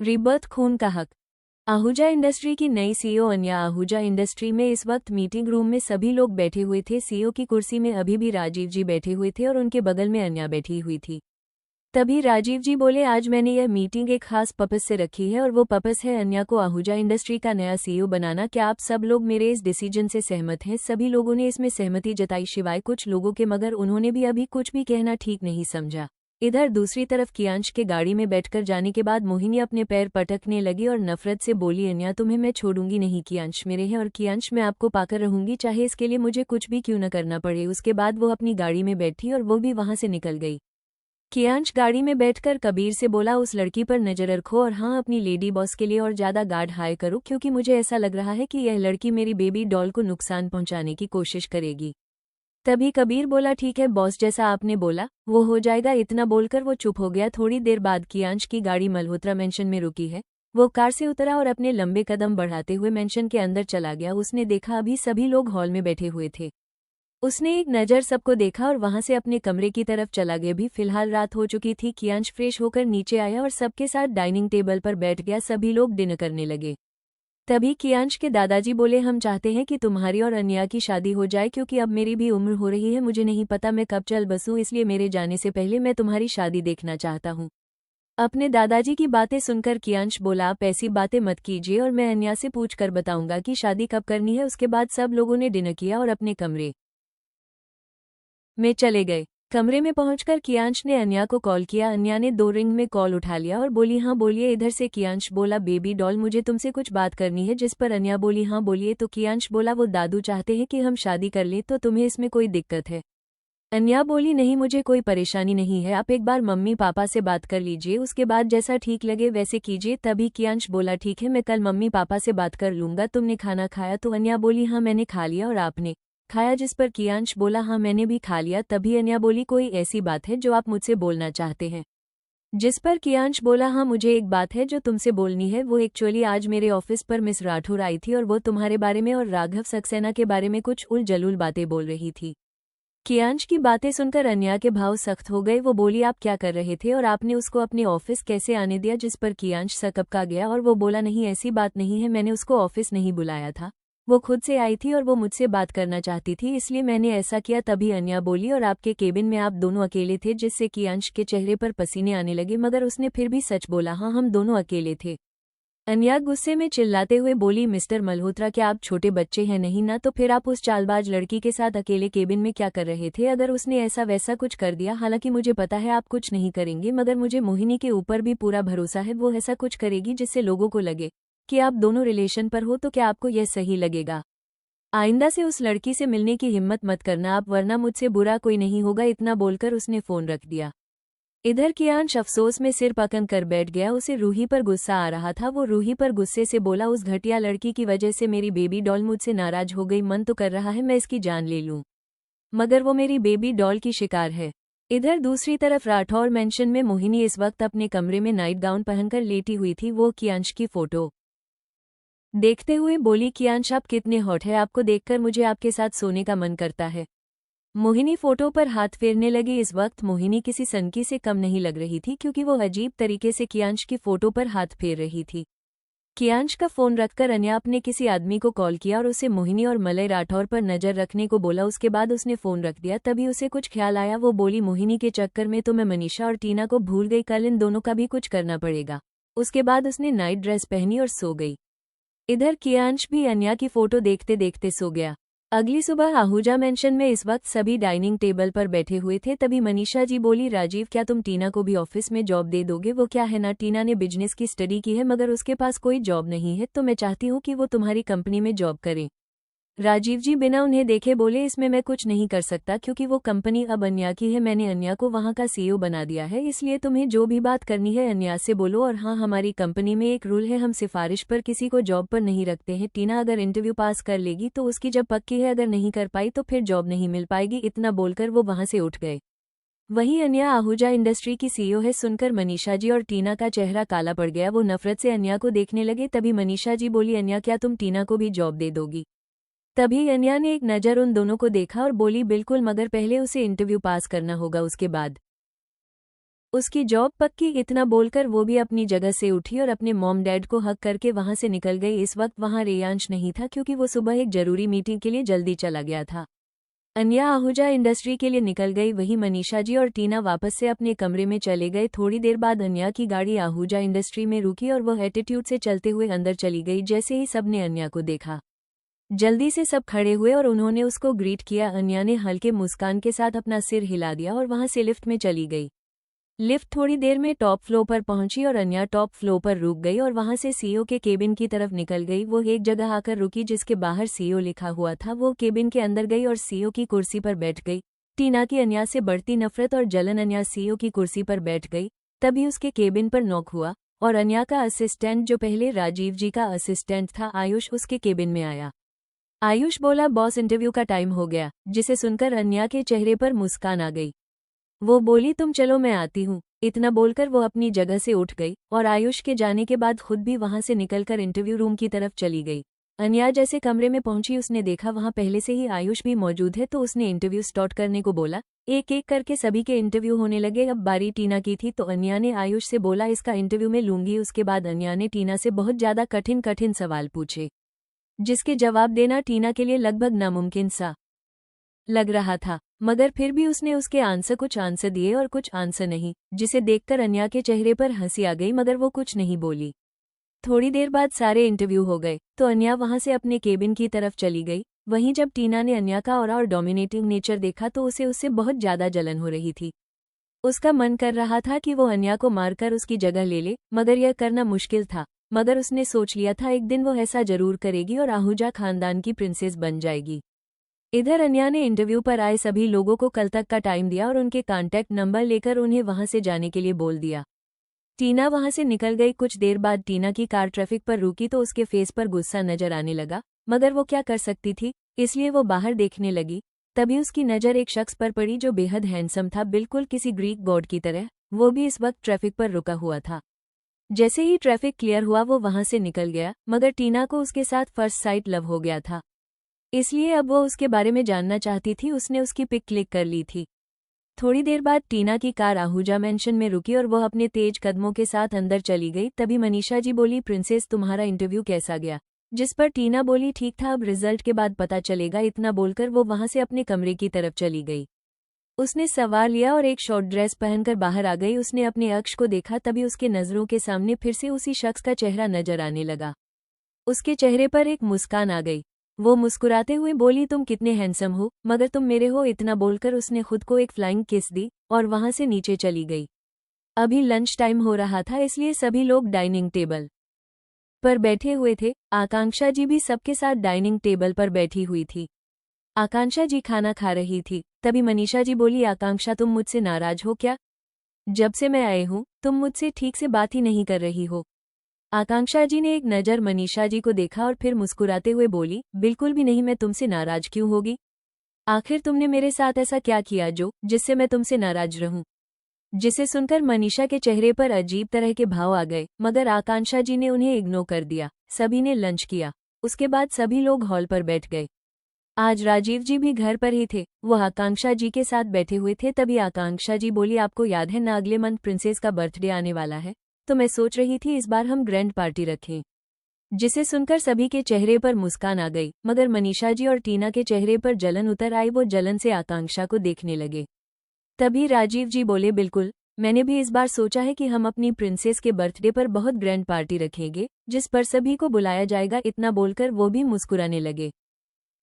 Rebirth खून का हक। आहूजा इंडस्ट्री की नई सीईओ अन्या आहूजा इंडस्ट्री में इस वक्त मीटिंग रूम में सभी लोग बैठे हुए थे। सीईओ की कुर्सी में अभी भी राजीव जी बैठे हुए थे और उनके बगल में अन्या बैठी हुई थी। तभी राजीव जी बोले, आज मैंने यह मीटिंग एक खास पर्पस से रखी है और वो पर्पस है अन्या को आहूजा इंडस्ट्री का नया सीईओ बनाना। क्या आप सब लोग मेरे इस डिसीजन से सहमत हैं? सभी लोगों ने इसमें सहमति जताई सिवाय कुछ लोगों के, मगर उन्होंने भी अभी कुछ भी कहना ठीक नहीं समझा। इधर दूसरी तरफ कियांश के गाड़ी में बैठकर जाने के बाद मोहिनी अपने पैर पटकने लगी और नफरत से बोली, अन्या तुम्हें मैं छोड़ूंगी नहीं, कियांश मेरे हैं और कियांश मैं आपको पाकर रहूंगी, चाहे इसके लिए मुझे कुछ भी क्यों न करना पड़े। उसके बाद वो अपनी गाड़ी में बैठी और वो भी वहां से निकल गई। कियांश गाड़ी में बैठकर कबीर से बोला, उस लड़की पर नजर रखो और हाँ, अपनी लेडी बॉस के लिए और ज्यादा गार्ड हायर करो, क्योंकि मुझे ऐसा लग रहा है कि यह लड़की मेरी बेबी डॉल को नुकसान पहुंचाने की कोशिश करेगी। तभी कबीर बोला, ठीक है बॉस, जैसा आपने बोला वो हो जाएगा। इतना बोलकर वो चुप हो गया। थोड़ी देर बाद कियांश की गाड़ी मल्होत्रा मेंशन में रुकी है। वो कार से उतरा और अपने लंबे कदम बढ़ाते हुए मेंशन के अंदर चला गया। उसने देखा अभी सभी लोग हॉल में बैठे हुए थे। उसने एक नज़र सबको देखा और वहां से अपने कमरे की तरफ चला गया। भी फिलहाल रात हो चुकी थी। कियांश फ्रेश होकर नीचे आया और सबके साथ डाइनिंग टेबल पर बैठ गया। सभी लोग डिनर करने लगे। तभी कियांश के दादाजी बोले, हम चाहते हैं कि तुम्हारी और अन्या की शादी हो जाए, क्योंकि अब मेरी भी उम्र हो रही है। मुझे नहीं पता मैं कब चल बसूं, इसलिए मेरे जाने से पहले मैं तुम्हारी शादी देखना चाहता हूं। अपने दादाजी की बातें सुनकर कियांश बोला, आप ऐसी बातें मत कीजिए और मैं अन्या से पूछ कर बताऊंगा कि शादी कब करनी है। उसके बाद सब लोगों ने डिनर किया और अपने कमरे में चले गए। कमरे में पहुंचकर कियांश ने अन्या को कॉल किया। अन्या ने 2 रिंग में कॉल उठा लिया और बोली, हाँ बोलिए। इधर से कियांश बोला, बेबी डॉल मुझे तुमसे कुछ बात करनी है। जिस पर अन्या बोली, हाँ बोलिए। तो कियांश बोला, वो दादू चाहते हैं कि हम शादी कर लें, तो तुम्हें इसमें कोई दिक्कत है? अन्या बोली, नहीं मुझे कोई परेशानी नहीं है, आप एक बार मम्मी पापा से बात कर लीजिए, उसके बाद जैसा ठीक लगे वैसे कीजिए। तभी कियांश बोला, ठीक है मैं कल मम्मी पापा से बात कर लूंगा। तुमने खाना खाया? तो अन्या बोली, हाँ मैंने खा लिया। और आपने खाया? जिस पर कियांश बोला, हाँ मैंने भी खा लिया। तभी अन्या बोली, कोई ऐसी बात है जो आप मुझसे बोलना चाहते हैं? जिस पर कियांश बोला, हाँ मुझे एक बात है जो तुमसे बोलनी है। वो एक्चुअली आज मेरे ऑफिस पर मिस राठौर आई थी और वो तुम्हारे बारे में और राघव सक्सेना के बारे में कुछ उल-जलूल बातें बोल रही थी। कियांश की बातें सुनकर अन्या के भाव सख्त हो गए। वो बोली, आप क्या कर रहे थे और आपने उसको अपने ऑफिस कैसे आने दिया? जिस पर कियांश सकपका गया और वो बोला, नहीं ऐसी बात नहीं है, मैंने उसको ऑफिस नहीं बुलाया था, वो खुद से आई थी और वो मुझसे बात करना चाहती थी, इसलिए मैंने ऐसा किया। तभी अन्या बोली, और आपके केबिन में आप दोनों अकेले थे? जिससे कियांश के चेहरे पर पसीने आने लगे, मगर उसने फिर भी सच बोला, हाँ हम दोनों अकेले थे। अन्या गुस्से में चिल्लाते हुए बोली, मिस्टर मल्होत्रा क्या आप छोटे बच्चे हैं नहीं ना? तो फिर आप उस चालबाज लड़की के साथ अकेले केबिन में क्या कर रहे थे? अगर उसने ऐसा वैसा कुछ कर दिया, हालांकि मुझे पता है आप कुछ नहीं करेंगे, मगर मुझे मोहिनी के ऊपर भी पूरा भरोसा है, वो ऐसा कुछ करेगी जिससे लोगों को लगे कि आप दोनों रिलेशन पर हो। तो क्या आपको यह सही लगेगा? आइंदा से उस लड़की से मिलने की हिम्मत मत करना आप, वरना मुझसे बुरा कोई नहीं होगा। इतना बोलकर उसने फोन रख दिया। इधर कियांश अफसोस में सिर पकड़ कर बैठ गया। उसे रूही पर गुस्सा आ रहा था। वो रूही पर गुस्से से बोला, उस घटिया लड़की की वजह से मेरी बेबी डॉल मुझसे नाराज हो गई। मन तो कर रहा है मैं इसकी जान ले लूं, मगर वो मेरी बेबी डॉल की शिकार है। इधर दूसरी तरफ राठौर मेंशन में मोहिनी इस वक्त अपने कमरे में नाइट गाउन पहनकर लेटी हुई थी। वो कियांश की फोटो देखते हुए बोली, कियांश आप कितने हॉट है, आपको देखकर मुझे आपके साथ सोने का मन करता है। मोहिनी फोटो पर हाथ फेरने लगी। इस वक्त मोहिनी किसी सनकी से कम नहीं लग रही थी, क्योंकि वो अजीब तरीके से कियांश की फोटो पर हाथ फेर रही थी। कियांश का फोन रखकर अन्या ने किसी आदमी को कॉल किया और उसे मोहिनी और मलय राठौर पर नजर रखने को बोला। उसके बाद उसने फोन रख दिया। तभी उसे कुछ ख्याल आया। वो बोली, मोहिनी के चक्कर में तो मैं मनीषा और टीना को भूल गई, कल इन दोनों का भी कुछ करना पड़ेगा। उसके बाद उसने नाइट ड्रेस पहनी और सो गई। इधर कियांश भी अन्या की फोटो देखते देखते सो गया। अगली सुबह आहूजा मेंशन में इस वक्त सभी डाइनिंग टेबल पर बैठे हुए थे। तभी मनीषा जी बोली, राजीव क्या तुम टीना को भी ऑफिस में जॉब दे दोगे? वो क्या है ना, टीना ने बिजनेस की स्टडी की है, मगर उसके पास कोई जॉब नहीं है, तो मैं चाहती हूँ कि वो तुम्हारी कंपनी में जॉब करे। राजीव जी बिना उन्हें देखे बोले, इसमें मैं कुछ नहीं कर सकता, क्योंकि वो कंपनी अब अन्या की है। मैंने अन्या को वहां का सीईओ बना दिया है, इसलिए तुम्हें जो भी बात करनी है अन्या से बोलो। और हाँ, हमारी कंपनी में एक रूल है, हम सिफारिश पर किसी को जॉब पर नहीं रखते हैं। टीना अगर इंटरव्यू पास कर लेगी तो उसकी जब पक्की है, अगर नहीं कर पाई तो फिर जॉब नहीं मिल पाएगी। इतना बोलकर वो वहां से उठ गए। वहीं अन्या आहूजा इंडस्ट्री की सीईओ है। सुनकर मनीषा जी और टीना का चेहरा काला पड़ गया। वो नफरत से अन्या को देखने लगे। तभी मनीषा जी बोली, अन्या क्या तुम टीना को भी जॉब दे दोगी? तभी अन्या ने एक नज़र उन दोनों को देखा और बोली, बिल्कुल, मगर पहले उसे इंटरव्यू पास करना होगा, उसके बाद उसकी जॉब पक्की, इतना बोलकर वो भी अपनी जगह से उठी और अपने मॉम डैड को हक करके वहां से निकल गई। इस वक्त वहां रेयांश नहीं था क्योंकि वो सुबह एक जरूरी मीटिंग के लिए जल्दी चला गया था। अन्या आहूजा इंडस्ट्री के लिए निकल गई। वहीं मनीषा जी और टीना वापस से अपने कमरे में चले गए। थोड़ी देर बाद अन्या की गाड़ी आहूजा इंडस्ट्री में रुकी और वह एटीट्यूड से चलते हुए अंदर चली गई। जैसे ही सबने अन्या को देखा, जल्दी से सब खड़े हुए और उन्होंने उसको ग्रीट किया। अन्या ने हल्के मुस्कान के साथ अपना सिर हिला दिया और वहां से लिफ्ट में चली गई। लिफ्ट थोड़ी देर में टॉप फ्लोर पर पहुंची और अन्या टॉप फ्लोर पर रुक गई और वहां से सीईओ के केबिन की तरफ निकल गई। वो एक जगह आकर रुकी जिसके बाहर सीईओ लिखा हुआ था। वो केबिन के अंदर गई और सीईओ की कुर्सी पर बैठ गई। टीना की अन्या से बढ़ती नफरत और जलन। अन्या सीईओ की कुर्सी पर बैठ गई। तभी उसके केबिन पर नॉक हुआ और अन्या का असिस्टेंट, जो पहले राजीव जी का असिस्टेंट था, आयुष, उसके केबिन में आया। आयुष बोला, बॉस इंटरव्यू का टाइम हो गया, जिसे सुनकर अन्या के चेहरे पर मुस्कान आ गई। वो बोली, तुम चलो मैं आती हूँ। इतना बोलकर वो अपनी जगह से उठ गई और आयुष के जाने के बाद खुद भी वहां से निकलकर इंटरव्यू रूम की तरफ चली गई। अन्या जैसे कमरे में पहुंची, उसने देखा वहां पहले से ही आयुष भी मौजूद है, तो उसने इंटरव्यू स्टार्ट करने को बोला। एक एक करके सभी के इंटरव्यू होने लगे। अब बारी टीना की थी, तो अन्या ने आयुष से बोला, इसका इंटरव्यू मैं लूंगी। उसके बाद अन्या ने टीना से बहुत ज्यादा कठिन कठिन सवाल पूछे, जिसके जवाब देना टीना के लिए लगभग नामुमकिन सा लग रहा था, मगर फिर भी उसने उसके कुछ आंसर दिए और कुछ आंसर नहीं, जिसे देखकर अन्या के चेहरे पर हंसी आ गई, मगर वो कुछ नहीं बोली। थोड़ी देर बाद सारे इंटरव्यू हो गए तो अन्या वहां से अपने केबिन की तरफ चली गई। वहीं जब टीना ने अन्या का और डोमिनेटिंग नेचर देखा तो उसे उससे बहुत ज्यादा जलन हो रही थी। उसका मन कर रहा था कि वो अन्या को मारकर उसकी जगह ले ले, मगर यह करना मुश्किल था। मगर उसने सोच लिया था एक दिन वो ऐसा जरूर करेगी और आहूजा खानदान की प्रिंसेस बन जाएगी। इधर अन्या ने इंटरव्यू पर आए सभी लोगों को कल तक का टाइम दिया और उनके कॉन्टैक्ट नंबर लेकर उन्हें वहां से जाने के लिए बोल दिया। टीना वहां से निकल गई। कुछ देर बाद टीना की कार ट्रैफिक पर रुकी तो उसके फेस पर गुस्सा नजर आने लगा, मगर वो क्या कर सकती थी, इसलिए वो बाहर देखने लगी। तभी उसकी नज़र एक शख्स पर पड़ी जो बेहद हैंडसम था, बिल्कुल किसी ग्रीक गॉड की तरह। वो भी इस वक्त ट्रैफिक पर रुका हुआ था। जैसे ही ट्रैफिक क्लियर हुआ वो वहां से निकल गया, मगर टीना को उसके साथ फर्स्ट साइट लव हो गया था, इसलिए अब वो उसके बारे में जानना चाहती थी। उसने उसकी पिक क्लिक कर ली थी। थोड़ी देर बाद टीना की कार आहूजा मेंशन में रुकी और वह अपने तेज कदमों के साथ अंदर चली गई। तभी मनीषा जी बोली, प्रिंसेस तुम्हारा इंटरव्यू कैसा गया? जिस पर टीना बोली, ठीक था, अब रिजल्ट के बाद पता चलेगा। इतना बोलकर वो वहां से अपने कमरे की तरफ चली गई। उसने सवार लिया और एक शॉर्ट ड्रेस पहनकर बाहर आ गई। उसने अपने अक्ष को देखा, तभी उसके नजरों के सामने फिर से उसी शख्स का चेहरा नजर आने लगा। उसके चेहरे पर एक मुस्कान आ गई। वो मुस्कुराते हुए बोली, तुम कितने हैंडसम हो, मगर तुम मेरे हो। इतना बोलकर उसने खुद को एक फ्लाइंग किस दी और वहां से नीचे चली गई। अभी लंच टाइम हो रहा था, इसलिए सभी लोग डाइनिंग टेबल पर बैठे हुए थे। आकांक्षा जी भी सबके साथ डाइनिंग टेबल पर बैठी हुई थी। आकांक्षा जी खाना खा रही थी। तभी मनीषा जी बोली, आकांक्षा तुम मुझसे नाराज हो क्या? जब से मैं आए हूं तुम मुझसे ठीक से बात ही नहीं कर रही हो। आकांक्षा जी ने एक नज़र मनीषा जी को देखा और फिर मुस्कुराते हुए बोली, बिल्कुल भी नहीं, मैं तुमसे नाराज क्यों होगी? आखिर तुमने मेरे साथ ऐसा क्या किया जिससे मैं तुमसे नाराज रहूं? जिसे सुनकर मनीषा के चेहरे पर अजीब तरह के भाव आ गए, मगर आकांक्षा जी ने उन्हें इग्नोर कर दिया। सभी ने लंच किया। उसके बाद सभी लोग हॉल पर बैठ गए। आज राजीव जी भी घर पर ही थे। वो आकांक्षा जी के साथ बैठे हुए थे। तभी आकांक्षा जी बोली, आपको याद है ना, अगले मंथ प्रिंसेस का बर्थडे आने वाला है, तो मैं सोच रही थी इस बार हम ग्रैंड पार्टी रखें। जिसे सुनकर सभी के चेहरे पर मुस्कान आ गई, मगर मनीषा जी और टीना के चेहरे पर जलन उतर आई। वो जलन से आकांक्षा को देखने लगे। तभी राजीव जी बोले, बिल्कुल, मैंने भी इस बार सोचा है कि हम अपनी प्रिंसेस के बर्थडे पर बहुत ग्रैंड पार्टी रखेंगे, जिस पर सभी को बुलाया जाएगा। इतना बोलकर वो भी मुस्कुराने लगे।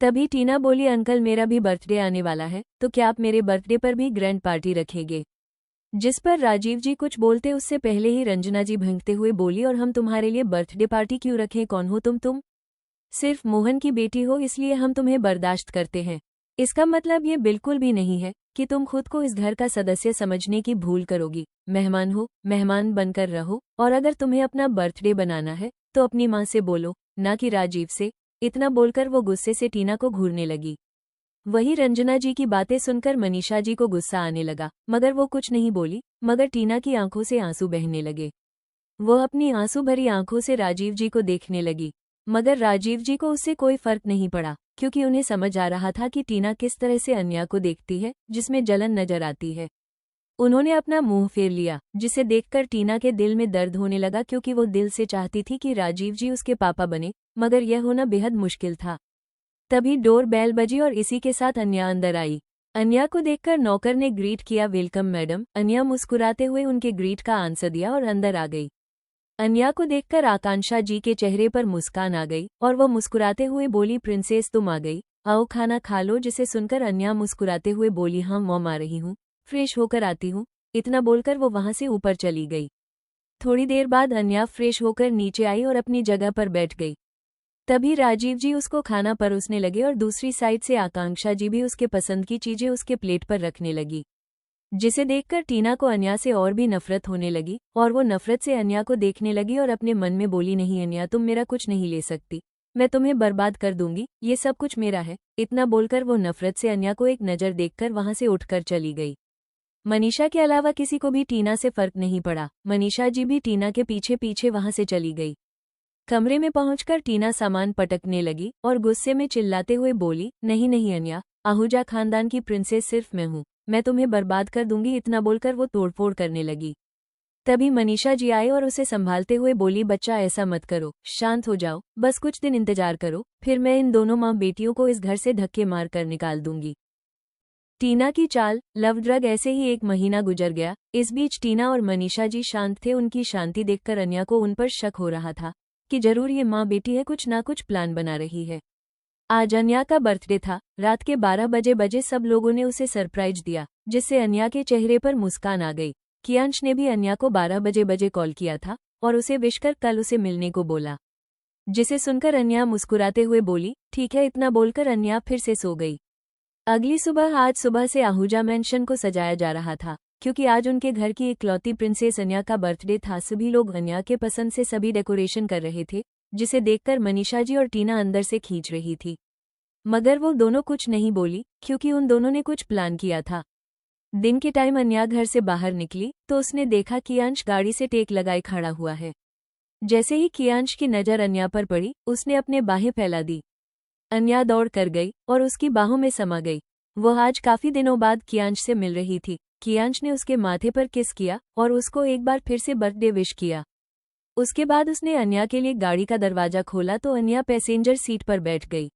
तभी टीना बोली, अंकल मेरा भी बर्थडे आने वाला है, तो क्या आप मेरे बर्थडे पर भी ग्रैंड पार्टी रखेंगे? जिस पर राजीव जी कुछ बोलते उससे पहले ही रंजना जी भंगते हुए बोली, और हम तुम्हारे लिए बर्थडे पार्टी क्यों रखें? कौन हो तुम सिर्फ मोहन की बेटी हो, इसलिए हम तुम्हें बर्दाश्त करते हैं। इसका मतलब ये बिल्कुल भी नहीं है कि तुम खुद को इस घर का सदस्य समझने की भूल करोगी। मेहमान हो, मेहमान बनकर रहो, और अगर तुम्हें अपना बर्थडे बनाना है तो अपनी माँ से बोलो, ना कि राजीव से। इतना बोलकर वो गुस्से से टीना को घूरने लगी। वही रंजना जी की बातें सुनकर मनीषा जी को गुस्सा आने लगा, मगर वो कुछ नहीं बोली। मगर टीना की आंखों से आंसू बहने लगे। वो अपनी आंसू भरी आंखों से राजीव जी को देखने लगी, मगर राजीव जी को उससे कोई फर्क नहीं पड़ा, क्योंकि उन्हें समझ आ रहा था कि टीना किस तरह से अन्या को देखती है, जिसमें जलन नजर आती है। उन्होंने अपना मुंह फेर लिया, जिसे देखकर टीना के दिल में दर्द होने लगा क्योंकि वो दिल से चाहती थी कि राजीव जी उसके पापा बने, मगर यह होना बेहद मुश्किल था। तभी डोर बेल बजी और इसी के साथ अन्या अंदर आई। अन्या को देखकर नौकर ने ग्रीट किया, वेलकम मैडम। अन्या मुस्कुराते हुए उनके ग्रीट का आंसर दिया और अंदर आ गई। अन्या को देखकर आकांक्षा जी के चेहरे पर मुस्कान आ गई और वो मुस्कुराते हुए बोली, प्रिंसेस तुम आ गई, आओ खाना खा लो। जिसे सुनकर अन्या मुस्कुराते हुए बोली, हाँ मॉम आ रही हूँ, फ्रेश होकर आती हूँ। इतना बोलकर वो वहां से ऊपर चली गई। थोड़ी देर बाद अन्या फ्रेश होकर नीचे आई और अपनी जगह पर बैठ गई। तभी राजीव जी उसको खाना परोसने लगे और दूसरी साइड से आकांक्षा जी भी उसके पसंद की चीजें उसके प्लेट पर रखने लगी, जिसे देखकर टीना को अन्या से और भी नफरत होने लगी और वो नफरत से अन्या को देखने लगी और अपने मन में बोली, नहीं अन्या, तुम मेरा कुछ नहीं ले सकती, मैं तुम्हें बर्बाद कर दूंगी, ये सब कुछ मेरा है। इतना बोलकर वो नफरत से अन्या को एक नज़र देखकर वहां से उठकर चली गई। मनीषा के अलावा किसी को भी टीना से फर्क नहीं पड़ा। मनीषा जी भी टीना के पीछे पीछे वहां से चली गई। कमरे में पहुंचकर टीना सामान पटकने लगी और गुस्से में चिल्लाते हुए बोली, नहीं नहीं अन्या, आहूजा खानदान की प्रिंसेस सिर्फ मैं हूँ, मैं तुम्हें बर्बाद कर दूंगी। इतना बोलकर वो तोड़फोड़ करने लगी। तभी मनीषा जी आए और उसे संभालते हुए बोली, बच्चा ऐसा मत करो, शांत हो जाओ, बस कुछ दिन इंतजार करो, फिर मैं इन दोनों माँ बेटियों को इस घर से धक्के मार कर निकाल दूंगी। टीना की चाल, लव ड्रग। ऐसे ही 1 महीना गुजर गया। इस बीच टीना और मनीषा जी शांत थे। उनकी शांति देखकर अन्या को उन पर शक हो रहा था कि जरूर ये माँ बेटी है, कुछ ना कुछ प्लान बना रही है। आज अन्या का बर्थडे था। रात के 12 बजे सब लोगों ने उसे सरप्राइज दिया, जिससे अन्या के चेहरे पर मुस्कान आ गई। कियांश ने भी अन्या को 12 बजे कॉल किया था और उसे विश कर कल उसे मिलने को बोला, जिसे सुनकर अन्या मुस्कुराते हुए बोली, ठीक है। इतना बोलकर अन्या फिर से सो गई। अगली सुबह, आज सुबह से आहूजा मैंशन को सजाया जा रहा था, क्योंकि आज उनके घर की इकलौती प्रिंसेस अन्या का बर्थडे था। सभी लोग अन्या के पसंद से सभी डेकोरेशन कर रहे थे, जिसे देखकर मनीषा जी और टीना अंदर से खींच रही थी, मगर वो दोनों कुछ नहीं बोली क्योंकि उन दोनों ने कुछ प्लान किया था। दिन के टाइम अन्या घर से बाहर निकली तो उसने देखा कियांश गाड़ी से टेक लगाए खड़ा हुआ है। जैसे ही कियांश की नज़र अन्या पर पड़ी, उसने अपने बाहें फैला दी। अन्या दौड़ कर गई और उसकी बाहों में समा गई। वह आज काफी दिनों बाद कियांश से मिल रही थी। कियांश ने उसके माथे पर किस किया और उसको एक बार फिर से बर्थडे विश किया। उसके बाद उसने अन्या के लिए गाड़ी का दरवाजा खोला तो अन्या पैसेंजर सीट पर बैठ गई।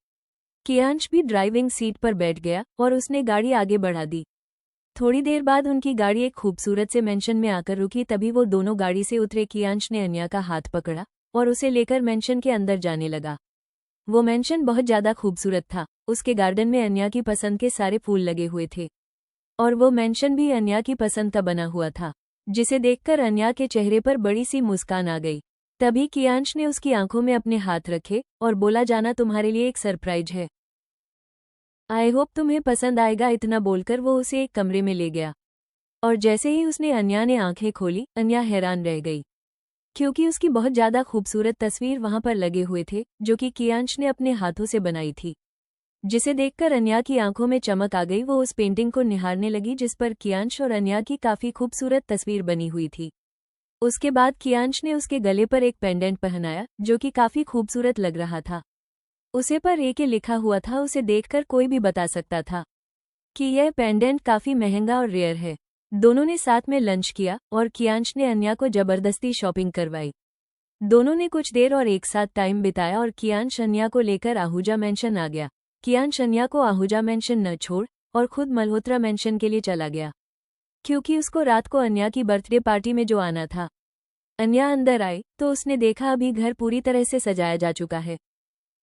कियांश भी ड्राइविंग सीट पर बैठ गया और उसने गाड़ी आगे बढ़ा दी। थोड़ी देर बाद उनकी गाड़ी एक खूबसूरत से मेंशन में आकर रुकी। तभी वो दोनों गाड़ी से उतरे। कियांश ने अन्या का हाथ पकड़ा और उसे लेकर मेंशन के अंदर जाने लगा। वो मेंशन बहुत ज्यादा खूबसूरत था। उसके गार्डन में अन्या की पसंद के सारे फूल लगे हुए थे और वो मेंशन भी अन्या की पसंद का बना हुआ था, जिसे देखकर अन्या के चेहरे पर बड़ी सी मुस्कान आ गई। तभी कियांश ने उसकी आंखों में अपने हाथ रखे और बोला, जाना, तुम्हारे लिए एक सरप्राइज है, आई होप तुम्हें पसंद आएगा। इतना बोलकर वो उसे एक कमरे में ले गया और जैसे ही उसने अन्या ने आंखें खोली, अन्या हैरान रह गई क्योंकि उसकी बहुत ज्यादा खूबसूरत तस्वीर वहां पर लगे हुए थे, जो कि कियांश ने अपने हाथों से बनाई थी, जिसे देखकर अन्या की आंखों में चमक आ गई। वो उस पेंटिंग को निहारने लगी जिस पर कियांश और अन्या की काफी खूबसूरत तस्वीर बनी हुई थी। उसके बाद कियांश ने उसके गले पर एक पेंडेंट पहनाया जो कि काफी खूबसूरत लग रहा था। उसे पर एके लिखा हुआ था। उसे देखकर कोई भी बता सकता था कि यह पेंडेंट काफी महंगा और रेयर है। दोनों ने साथ में लंच किया और कियांश ने अन्या को जबरदस्ती शॉपिंग करवाई। दोनों ने कुछ देर और एक साथ टाइम बिताया और कियांश अन्या को लेकर आहूजा मेंशन आ गया। कियांश अन्या को आहूजा मेंशन न छोड़ और खुद मल्होत्रा मेंशन के लिए चला गया, क्योंकि उसको रात को अन्या की बर्थडे पार्टी में जो आना था। अन्या अंदर आई तो उसने देखा अभी घर पूरी तरह से सजाया जा चुका है।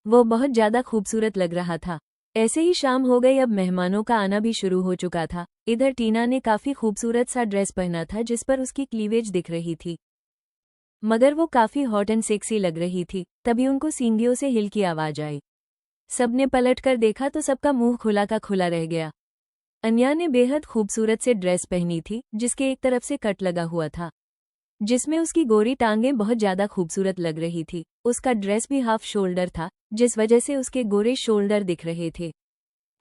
वो बहुत ज्यादा खूबसूरत लग रहा था। ऐसे ही शाम हो गई। अब मेहमानों का आना भी शुरू हो चुका था। इधर टीना ने काफी खूबसूरत सा ड्रेस पहना था जिस पर उसकी क्लीवेज दिख रही थी, मगर वो काफी हॉट एंड सेक्सी लग रही थी। तभी उनको सींगियों से हिल की आवाज आई। सबने पलट कर देखा तो सबका मुंह खुला का खुला रह गया। अन्या ने बेहद खूबसूरत से ड्रेस पहनी थी जिसके एक तरफ से कट लगा हुआ था, जिसमें उसकी गोरी टांगें बहुत ज्यादा खूबसूरत लग रही थी। उसका ड्रेस भी हाफ शोल्डर था, जिस वजह से उसके गोरे शोल्डर दिख रहे थे।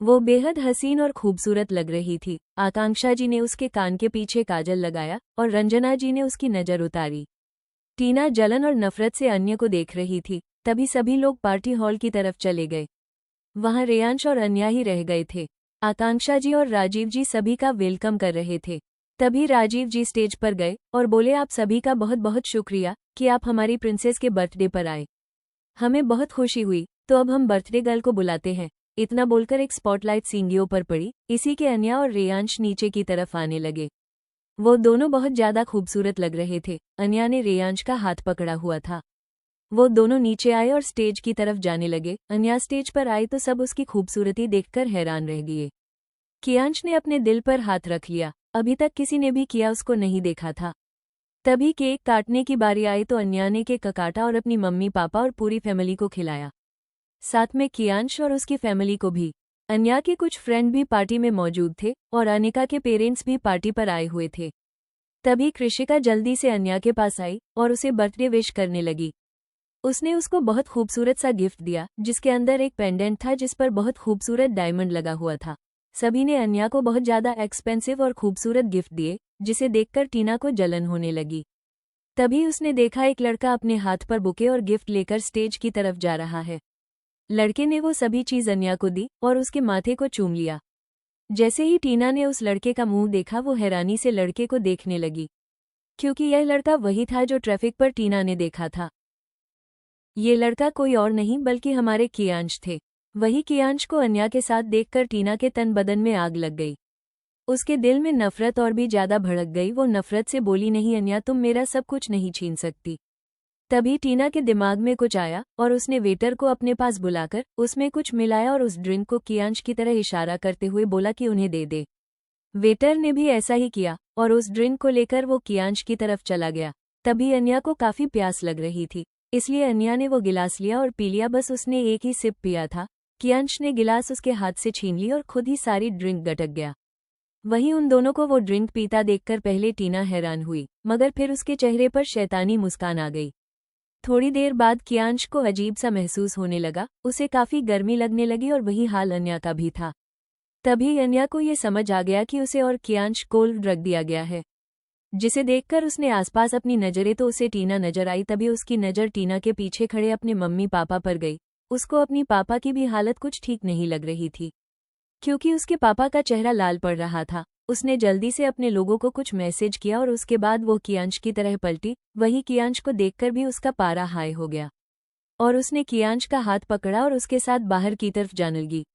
वो बेहद हसीन और खूबसूरत लग रही थी। आकांक्षा जी ने उसके कान के पीछे काजल लगाया और रंजना जी ने उसकी नजर उतारी। टीना जलन और नफरत से अन्य को देख रही थी। तभी सभी लोग पार्टी हॉल की तरफ चले गए। वहां रेयांश और अन्या ही रह गए थे। आकांक्षा जी और राजीव जी सभी का वेलकम कर रहे थे। तभी राजीव जी स्टेज पर गए और बोले आप सभी का बहुत बहुत शुक्रिया कि आप हमारी प्रिंसेस के बर्थडे पर आए। हमें बहुत खुशी हुई, तो अब हम बर्थडे गर्ल को बुलाते हैं। इतना बोलकर एक स्पॉटलाइट सींगियों पर पड़ी। इसी के अन्या और रेयांश नीचे की तरफ आने लगे। वो दोनों बहुत ज्यादा खूबसूरत लग रहे थे। अन्या ने रेयांश का हाथ पकड़ा हुआ था। वो दोनों नीचे आए और स्टेज की तरफ जाने लगे। अन्या स्टेज पर आई तो सब उसकी खूबसूरती देखकर हैरान रह गए। कियांश ने अपने दिल पर हाथ रख लिया। अभी तक किसी ने भी किया उसको नहीं देखा था। तभी केक काटने की बारी आई तो अन्या ने केक काटा और अपनी मम्मी पापा और पूरी फैमिली को खिलाया, साथ में कियांश और उसकी फैमिली को भी। अन्या के कुछ फ्रेंड भी पार्टी में मौजूद थे और अनिका के पेरेंट्स भी पार्टी पर आए हुए थे। तभी कृषिका जल्दी से अन्या के पास आई और उसे बर्थडे विश करने लगी। उसने उसको बहुत खूबसूरत सा गिफ्ट दिया जिसके अंदर एक पेंडेंट था जिस पर बहुत खूबसूरत डायमंड लगा हुआ था। सभी ने अन्या को बहुत ज्यादा एक्सपेंसिव और खूबसूरत गिफ्ट दिए जिसे देखकर टीना को जलन होने लगी। तभी उसने देखा एक लड़का अपने हाथ पर बुके और गिफ्ट लेकर स्टेज की तरफ जा रहा है। लड़के ने वो सभी चीज अन्या को दी और उसके माथे को चूम लिया। जैसे ही टीना ने उस लड़के का मुंह देखा वो हैरानी से लड़के को देखने लगी, क्योंकि यह लड़का वही था जो ट्रैफिक पर टीना ने देखा था। ये लड़का कोई और नहीं बल्कि हमारे कियांश थे। वही कियांश को अन्या के साथ देखकर टीना के तन बदन में आग लग गई। उसके दिल में नफरत और भी ज्यादा भड़क गई। वो नफरत से बोली, नहीं अन्या, तुम मेरा सब कुछ नहीं छीन सकती। तभी टीना के दिमाग में कुछ आया और उसने वेटर को अपने पास बुलाकर उसमें कुछ मिलाया और उस ड्रिंक को कियांश की तरह इशारा करते हुए बोला कि उन्हें दे दे। वेटर ने भी ऐसा ही किया और उस ड्रिंक को लेकर वो कियांश की तरफ चला गया। तभी अन्या को काफी प्यास लग रही थी, इसलिए अन्या ने वो गिलास लिया और पी लिया। बस उसने एक ही सिप पिया था, कियांश ने गिलास उसके हाथ से छीन ली और खुद ही सारी ड्रिंक गटक गया। वहीं उन दोनों को वो ड्रिंक पीता देखकर पहले टीना हैरान हुई, मगर फिर उसके चेहरे पर शैतानी मुस्कान आ गई। थोड़ी देर बाद कियांश को अजीब सा महसूस होने लगा। उसे काफी गर्मी लगने लगी और वही हाल अन्या का भी था। तभी अन्या को ये समझ आ गया कि उसे और कियांश कोल्ड रख दिया गया है, जिसे देखकर उसने आसपास अपनी नजरें तो उसे टीना नजर आई। तभी उसकी नजर टीना के पीछे खड़े अपने मम्मी पापा पर गई। उसको अपनी पापा की भी हालत कुछ ठीक नहीं लग रही थी, क्योंकि उसके पापा का चेहरा लाल पड़ रहा था। उसने जल्दी से अपने लोगों को कुछ मैसेज किया और उसके बाद वो कियांश की तरह पलटी। वही कियांश को देखकर भी उसका पारा हाई हो गया और उसने कियांश का हाथ पकड़ा और उसके साथ बाहर की तरफ जाने लगी।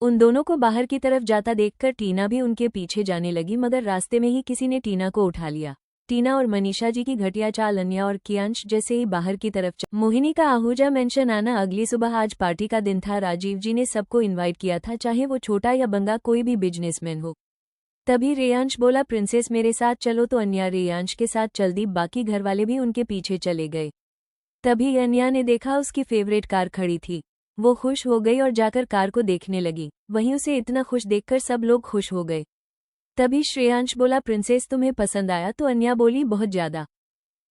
उन दोनों को बाहर की तरफ जाता देखकर टीना भी उनके पीछे जाने लगी, मगर रास्ते में ही किसी ने टीना को उठा लिया। टीना और मनीषा जी की घटिया चाल अन्या और कियांश जैसे ही बाहर की तरफ मोहिनी का आहूजा मेंशन आना। अगली सुबह आज पार्टी का दिन था। राजीव जी ने सबको इनवाइट किया था, चाहे वो छोटा या बंगा कोई भी बिजनेसमैन हो। तभी रेयांश बोला, प्रिंसेस मेरे साथ चलो, तो अन्या रेयांश के साथ चल दी। बाकी घर वाले भी उनके पीछे चले गए। तभी अन्या ने देखा उसकी फेवरेट कार खड़ी थी। वो खुश हो गई और जाकर कार को देखने लगी। वहीं उसे इतना खुश देखकर सब लोग खुश हो गए। तभी श्रेयांश बोला, प्रिंसेस तुम्हें पसंद आया? तो अन्या बोली, बहुत ज्यादा।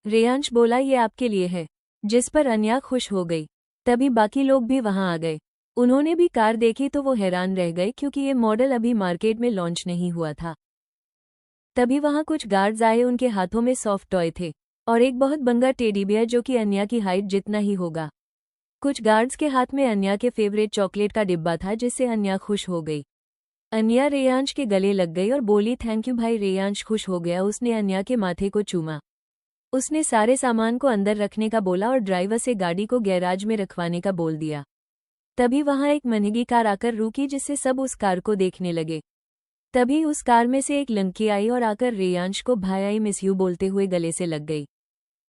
रेयांश बोला, ये आपके लिए है, जिस पर अन्या खुश हो गई। तभी बाकी लोग भी वहां आ गए। उन्होंने भी कार देखी तो वो हैरान रह गए, क्योंकि ये मॉडल अभी मार्केट में लॉन्च नहीं हुआ था। तभी वहां कुछ गार्ड्स आए, उनके हाथों में सॉफ्ट टॉय थे और एक बहुत बंगा टेडी बियर जो कि अन्या की हाइट जितना ही होगा। कुछ गार्ड्स के हाथ में अन्या के फेवरेट चॉकलेट का डिब्बा था, जिससे अन्या खुश हो गई। अन्या रेयांश के गले लग गई और बोली, थैंक यू भाई। रेयांश खुश हो गया। उसने अन्या के माथे को चूमा। उसने सारे सामान को अंदर रखने का बोला और ड्राइवर से गाड़ी को गैराज में रखवाने का बोल दिया। तभी वहां एक महंगी कार आकर रुकी, जिससे सब उस कार को देखने लगे। तभी उस कार में से एक लड़की आई और आकर रेयांश को भाई आई मिस यू बोलते हुए गले से लग गई।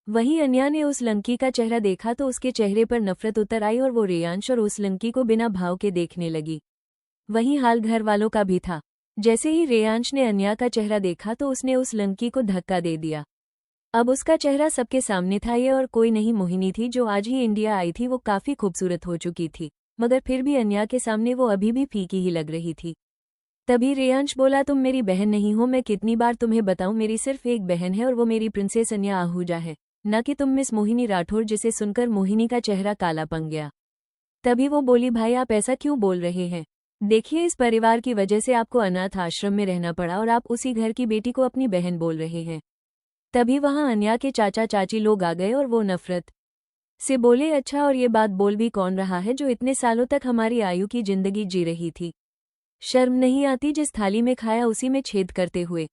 वहीं अन्या ने उस लड़की का चेहरा देखा तो उसके चेहरे पर नफरत उतर आई और वो रेयांश और उस लड़की को बिना भाव के देखने लगी। वही हाल घर वालों का भी था। जैसे ही रेयांश ने अन्या का चेहरा देखा तो उसने उस लड़की को धक्का दे दिया। अब उसका चेहरा सबके सामने था। ये और कोई नहीं, मोहिनी थी, जो आज ही इंडिया आई थी। वो काफी खूबसूरत हो चुकी थी, मगर फिर भी अन्या के सामने वो अभी भी फीकी ही लग रही थी। तभी रेयांश बोला, तुम मेरी बहन नहीं हो। मैं कितनी बार तुम्हें बताऊं, मेरी सिर्फ एक बहन है और वो मेरी प्रिंसेस अन्या आहूजा है, न कि तुम मिस मोहिनी राठौर। जिसे सुनकर मोहिनी का चेहरा काला पड़ गया। तभी वो बोली, भाई आप ऐसा क्यों बोल रहे हैं? देखिए, इस परिवार की वजह से आपको अनाथ आश्रम में रहना पड़ा और आप उसी घर की बेटी को अपनी बहन बोल रहे हैं। तभी वहां अन्या के चाचा चाची लोग आ गए और वो नफरत से बोले, अच्छा, और ये बात बोल भी कौन रहा है जो इतने सालों तक हमारी आयु की जिंदगी जी रही थी? शर्म नहीं आती? जिस थाली में खाया उसी में छेद करते हुए।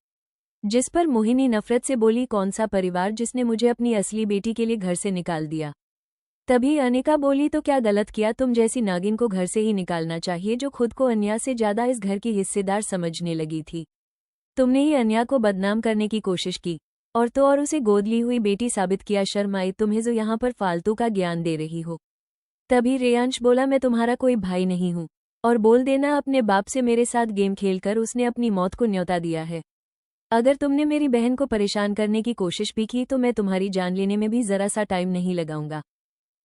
जिस पर मोहिनी नफरत से बोली, कौन सा परिवार जिसने मुझे अपनी असली बेटी के लिए घर से निकाल दिया। तभी अनिका बोली, तो क्या गलत किया, तुम जैसी नागिन को घर से ही निकालना चाहिए जो खुद को अन्या से ज्यादा इस घर की हिस्सेदार समझने लगी थी। तुमने ही अन्या को बदनाम करने की कोशिश की और तो और उसे गोद ली हुई बेटी साबित किया। शर्म आई तुम्हें जो यहाँ पर फालतू का ज्ञान दे रही हो। तभी रेयांश बोला, मैं तुम्हारा कोई भाई नहीं हूँ और बोल देना अपने बाप से, मेरे साथ गेम खेलकर उसने अपनी मौत को न्योता दिया है। अगर तुमने मेरी बहन को परेशान करने की कोशिश भी की तो मैं तुम्हारी जान लेने में भी जरा सा टाइम नहीं लगाऊंगा।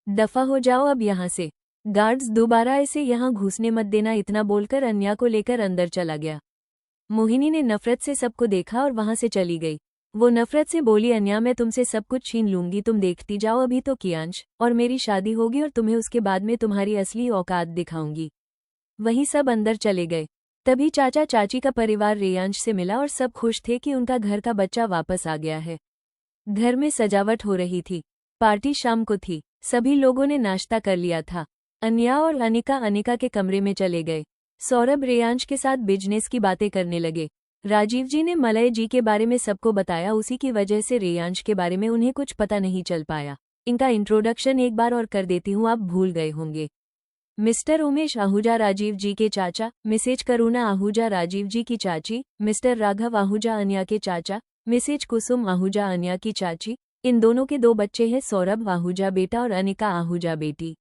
दफा हो जाओ अब यहाँ से। गार्ड्स, दोबारा इसे यहाँ घुसने मत देना। इतना बोलकर अन्या को लेकर अंदर चला गया। मोहिनी ने नफरत से सबको देखा और वहां से चली गई। वो नफरत से बोली, अन्या मैं तुमसे सब कुछ छीन लूंगी, तुम देखती जाओ, अभी तो कियांश और मेरी शादी होगी और तुम्हें उसके बाद में तुम्हारी असली औकात दिखाऊंगी। वहीं सब अंदर चले गए। तभी चाचा चाची का परिवार रेयांश से मिला और सब खुश थे कि उनका घर का बच्चा वापस आ गया है। घर में सजावट हो रही थी। पार्टी शाम को थी। सभी लोगों ने नाश्ता कर लिया था। अन्या और अनिका के कमरे में चले गए। सौरभ रेयांश के साथ बिजनेस की बातें करने लगे। राजीव जी ने मलय जी के बारे में सबको बताया, उसी की वजह से रेयांश के बारे में उन्हें कुछ पता नहीं चल पाया। इनका इंट्रोडक्शन एक बार और कर देती हूँ, आप भूल गए होंगे। मिस्टर उमेश आहूजा राजीव जी के चाचा, मिसेज करुणा आहूजा राजीव जी की चाची, मिस्टर राघव आहूजा अन्या के चाचा, मिसेज कुसुम आहूजा अन्या की चाची। इन दोनों के 2 बच्चे हैं, सौरभ आहूजा बेटा और अनिका आहूजा बेटी।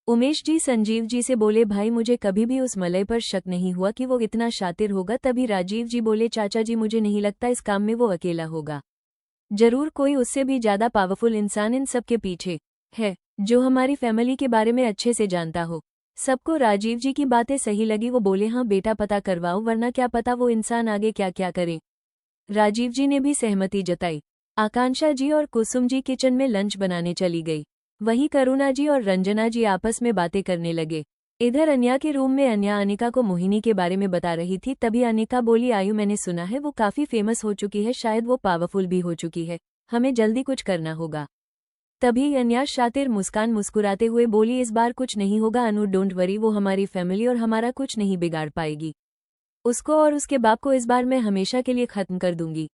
उमेश जी संजीव जी से बोले, भाई मुझे कभी भी उस मलय पर शक नहीं हुआ कि वो इतना शातिर होगा। तभी राजीव जी बोले, चाचा जी मुझे नहीं लगता इस काम में वो अकेला होगा। जरूर कोई उससे भी ज्यादा पावरफुल इंसान इन सब के पीछे है, जो हमारी फैमिली के बारे में अच्छे से जानता हो। सबको राजीव जी की बातें सही लगी। वो बोले, हाँ बेटा पता करवाओ, वरना क्या पता वो इंसान आगे क्या क्या करे। राजीव जी ने भी सहमति जताई। आकांक्षा जी और कुसुम जी किचन में लंच बनाने चली गई। वहीं करुणा जी और रंजना जी आपस में बातें करने लगे। इधर अन्या के रूम में अन्या अनिका को मोहिनी के बारे में बता रही थी। तभी अनिका बोली, आयु मैंने सुना है वो काफी फेमस हो चुकी है, शायद वो पावरफुल भी हो चुकी है, हमें जल्दी कुछ करना होगा। तभी अन्या शातिर मुस्कान मुस्कुराते हुए बोली, इस बार कुछ नहीं होगा अनु, डोंट वरी, वो हमारी फैमिली और हमारा कुछ नहीं बिगाड़ पाएगी। उसको और उसके बाप को इस बार मैं हमेशा के लिए खत्म कर दूंगी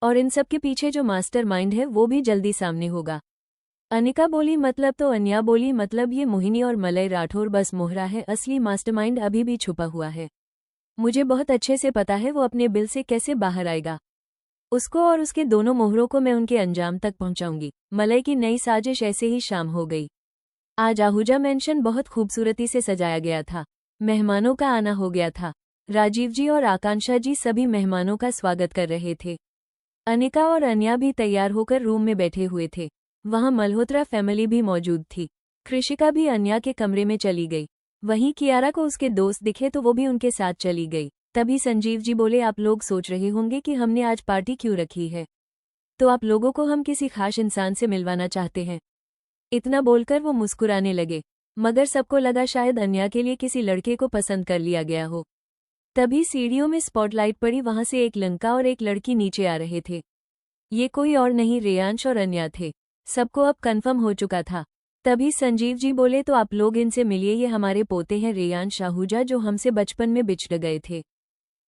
और इन सब के पीछे जो मास्टरमाइंड है वो भी जल्दी सामने होगा। अनिका बोली, मतलब? तो अन्या बोली, मतलब ये मोहिनी और मलय राठौर बस मोहरा है, असली मास्टरमाइंड अभी भी छुपा हुआ है। मुझे बहुत अच्छे से पता है वो अपने बिल से कैसे बाहर आएगा। उसको और उसके दोनों मोहरों को मैं उनके अंजाम तक पहुंचाऊंगी। मलय की नई साजिश ऐसे ही शाम हो गई। आज आहूजा मेंशन बहुत खूबसूरती से सजाया गया था। मेहमानों का आना हो गया था। राजीव जी और आकांक्षा जी सभी मेहमानों का स्वागत कर रहे थे। अनिका और अन्या भी तैयार होकर रूम में बैठे हुए थे। वहां मल्होत्रा फैमिली भी मौजूद थी। कृषिका भी अन्या के कमरे में चली गई। वहीं कियारा को उसके दोस्त दिखे तो वो भी उनके साथ चली गई। तभी संजीव जी बोले, आप लोग सोच रहे होंगे कि हमने आज पार्टी क्यों रखी है, तो आप लोगों को हम किसी खास इंसान से मिलवाना चाहते हैं। इतना बोलकर वो मुस्कुराने लगे, मगर सबको लगा शायद अन्या के लिए किसी लड़के को पसंद कर लिया गया हो। तभी सीढ़ियों में स्पॉटलाइट पड़ी, वहां से एक लड़का और एक लड़की नीचे आ रहे थे। ये कोई और नहीं, रेयांश और अन्या थे। सबको अब कंफर्म हो चुका था। तभी संजीव जी बोले, तो आप लोग इनसे मिलिए, ये हमारे पोते हैं रेयांश आहूजा, जो हमसे बचपन में बिछड़ गए थे,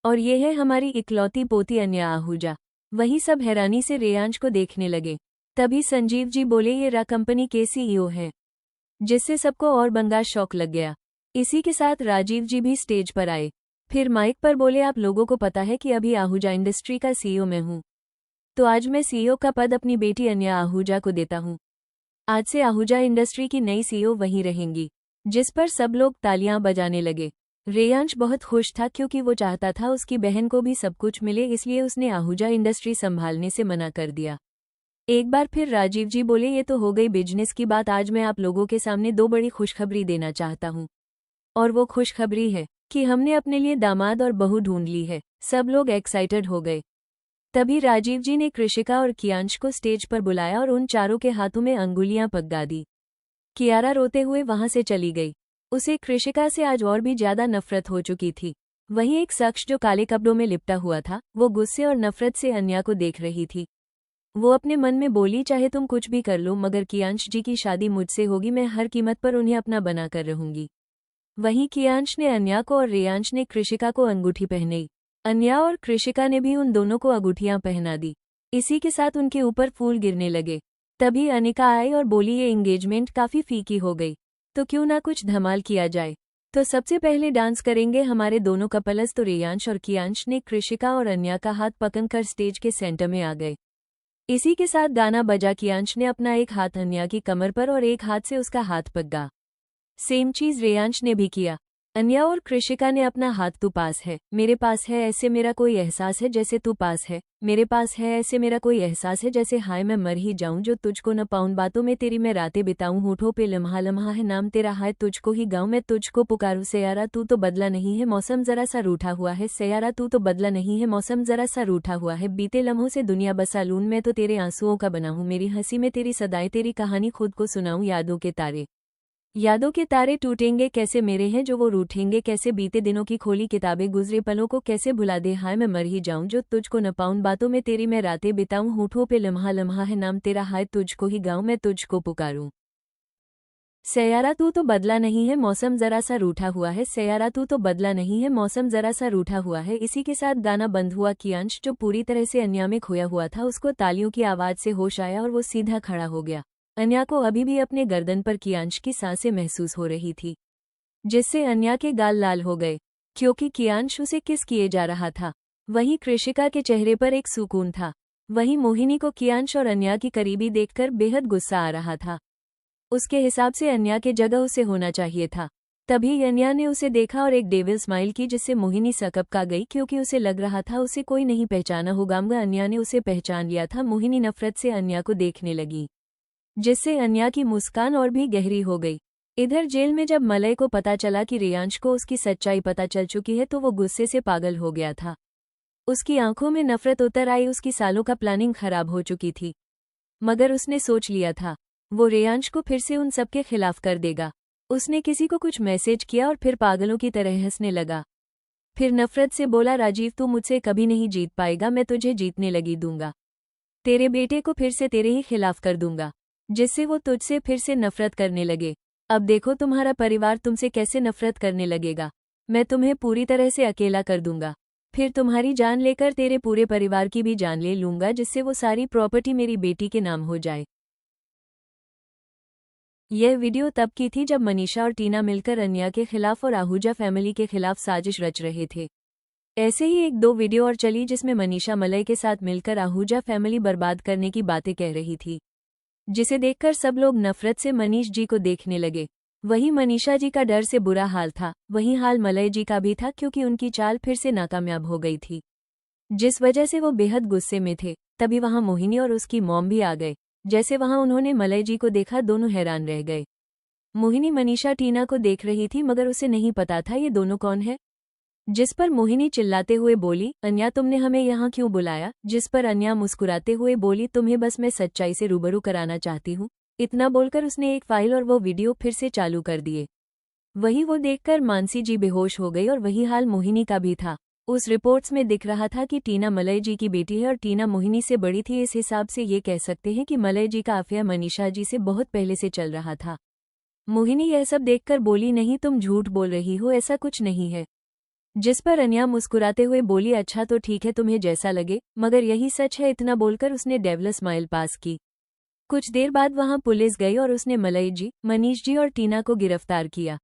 और ये है हमारी इकलौती पोती अन्या आहूजा। वहीं सब हैरानी से रेयांश को देखने लगे। तभी संजीव जी बोले, ये रा कंपनी के सीईओ हैं, जिससे सबको और बंगा शौक लग गया। इसी के साथ राजीव जी भी स्टेज पर आए। फिर माइक पर बोले, आप लोगों को पता है कि अभी आहूजा इंडस्ट्री का सीईओ मैं हूँ, तो आज मैं सीईओ का पद अपनी बेटी अन्या आहूजा को देता हूँ। आज से आहूजा इंडस्ट्री की नई सीईओ वहीं रहेंगी। जिस पर सब लोग तालियां बजाने लगे। रेयांश बहुत खुश था क्योंकि वो चाहता था उसकी बहन को भी सब कुछ मिले, इसलिए उसने आहूजा इंडस्ट्री संभालने से मना कर दिया। एक बार फिर राजीव जी बोले, ये तो हो गई बिजनेस की बात, आज मैं आप लोगों के सामने 2 बड़ी खुशखबरी देना चाहता हूँ। और वो खुशखबरी है कि हमने अपने लिए दामाद और बहू ढूंढ ली है। सब लोग एक्साइटेड हो गए। तभी राजीव जी ने कृषिका और कियांश को स्टेज पर बुलाया और उन चारों के हाथों में अंगुलियां पकड़ा दी। कियारा रोते हुए वहां से चली गई। उसे कृषिका से आज और भी ज्यादा नफरत हो चुकी थी। वहीं एक शख्स जो काले कपड़ों में लिपटा हुआ था, वो गुस्से और नफरत से अन्या को देख रही थी। वो अपने मन में बोली, चाहे तुम कुछ भी कर लो, मगर कियांश जी की शादी मुझसे होगी, मैं हर कीमत पर उन्हें अपना बना कर रहूंगी। वहीं कियांश ने अन्या को और रेयांश ने कृषिका को अंगूठी पहनाई। अन्या और कृषिका ने भी उन दोनों को अंगूठियां पहना दी। इसी के साथ उनके ऊपर फूल गिरने लगे। तभी अनिका आई और बोली ये एंगेजमेंट काफी फीकी हो गई, तो क्यों ना कुछ धमाल किया जाए। तो सबसे पहले डांस करेंगे हमारे दोनों कपल्स। तो रेयांश और कियांश ने कृषिका और अन्या का हाथ पकड़कर स्टेज के सेंटर में आ गए। इसी के साथ गाना बजा। कियांश ने अपना एक हाथ अन्या की कमर पर और एक हाथ से उसका हाथ पकड़ा। सेम चीज रेयांश ने भी किया। अन्या और कृषिका ने अपना हाथ तू पास है मेरे पास है ऐसे मेरा कोई एहसास है जैसे तू पास है मेरे पास है ऐसे मेरा कोई एहसास है जैसे हाय मैं मर ही जाऊं जो तुझको न पाऊं बातों में तेरी मैं रातें बिताऊं होठों पे लम्हा लम्हा है नाम तेरा हाय तुझको ही गाऊं मैं तुझको पुकारूं सयारा तू तो बदला नहीं है मौसम जरा सा रूठा हुआ है सयारा तू तो बदला नहीं है मौसम जरा सा रूठा हुआ है बीते लम्हों से दुनिया बसा लूं मैं तो तेरे आंसुओं का बना हूं मेरी हंसी में तेरी सदाएं तेरी कहानी खुद को सुनाऊं यादों के तारे टूटेंगे कैसे मेरे हैं जो वो रूठेंगे कैसे बीते दिनों की खोली किताबें गुजरे पलों को कैसे भुला दे हाय मैं मर ही जाऊं जो तुझको न पाऊं बातों में तेरी मैं रातें बिताऊं होठों पे लम्हा लम्हा है नाम तेरा हाय तुझको ही गाऊं मैं तुझको पुकारूं सयारा तू तो बदला नहीं है मौसम जरा सा रूठा हुआ है सयारा तू तो बदला नहीं है मौसम जरा सा रूठा हुआ है। इसी के साथ गाना बंद हुआ। कियांश जो पूरी तरह से अन्या में खोया हुआ था उसको तालियों की आवाज से होश आया और वो सीधा खड़ा हो गया। अन्या को अभी भी अपने गर्दन पर कियांश की सांसें महसूस हो रही थी, जिससे अन्या के गाल लाल हो गए क्योंकि कियांश उसे किस किए जा रहा था। वहीं कृषिका के चेहरे पर एक सुकून था। वहीं मोहिनी को कियांश और अन्या की करीबी देखकर बेहद गुस्सा आ रहा था। उसके हिसाब से अन्या के जगह उसे होना चाहिए था। तभी अन्या ने उसे देखा और एक डेविल स्माइल की जिससे मोहिनी सकपका गई क्योंकि उसे लग रहा था उसे कोई नहीं पहचाना होगा मगर अन्या ने उसे पहचान लिया था। मोहिनी नफरत से अन्या को देखने लगी, जिससे अन्या की मुस्कान और भी गहरी हो गई। इधर जेल में जब मलय को पता चला कि रेयांश को उसकी सच्चाई पता चल चुकी है तो वो गुस्से से पागल हो गया था। उसकी आंखों में नफरत उतर आई। उसकी सालों का प्लानिंग खराब हो चुकी थी, मगर उसने सोच लिया था वो रेयांश को फिर से उन सबके खिलाफ कर देगा। उसने किसी को कुछ मैसेज किया और फिर पागलों की तरह हंसने लगा। फिर नफरत से बोला राजीव तू मुझसे कभी नहीं जीत पाएगा, मैं तुझे जीतने लगी दूंगा। तेरे बेटे को फिर से तेरे ही खिलाफ कर दूंगा, जिससे वो तुझसे फिर से नफरत करने लगे। अब देखो तुम्हारा परिवार तुमसे कैसे नफरत करने लगेगा। मैं तुम्हें पूरी तरह से अकेला कर दूंगा, फिर तुम्हारी जान लेकर तेरे पूरे परिवार की भी जान ले लूंगा, जिससे वो सारी प्रॉपर्टी मेरी बेटी के नाम हो जाए। यह वीडियो तब की थी जब मनीषा और टीना मिलकर अन्या के खिलाफ और आहूजा फैमिली के खिलाफ साजिश रच रहे थे। ऐसे ही एक दो वीडियो और चली जिसमें मनीषा मलय के साथ मिलकर आहूजा फैमिली बर्बाद करने की बातें कह रही थी, जिसे देखकर सब लोग नफरत से मनीष जी को देखने लगे। वहीं मनीषा जी का डर से बुरा हाल था, वहीं हाल मलय जी का भी था क्योंकि उनकी चाल फिर से नाकामयाब हो गई थी, जिस वजह से वो बेहद गुस्से में थे। तभी वहां मोहिनी और उसकी मॉम भी आ गए। जैसे वहां उन्होंने मलय जी को देखा दोनों हैरान रह गए। मोहिनी मनीषा टीना को देख रही थी मगर उसे नहीं पता था ये दोनों कौन है। जिस पर मोहिनी चिल्लाते हुए बोली अन्या तुमने हमें यहाँ क्यों बुलाया। जिस पर अन्या मुस्कुराते हुए बोली तुम्हें बस मैं सच्चाई से रूबरू कराना चाहती हूँ। इतना बोलकर उसने एक फाइल और वो वीडियो फिर से चालू कर दिए। वही वो देखकर मानसी जी बेहोश हो गई और वही हाल मोहिनी का भी था। उस रिपोर्ट्स में दिख रहा था कि टीना मलय जी की बेटी है और टीना मोहिनी से बड़ी थी। इस हिसाब से ये कह सकते हैं कि मलय जी का अफेयर मनीषा जी से बहुत पहले से चल रहा था। मोहिनी यह सब देखकर बोली नहीं तुम झूठ बोल रही हो, ऐसा कुछ नहीं है। जिस पर अन्या मुस्कुराते हुए बोली अच्छा तो ठीक है तुम्हें जैसा लगे, मगर यही सच है। इतना बोलकर उसने डेविल स्माइल पास की। कुछ देर बाद वहां पुलिस गई और उसने मलय जी, मनीष जी और टीना को गिरफ्तार किया।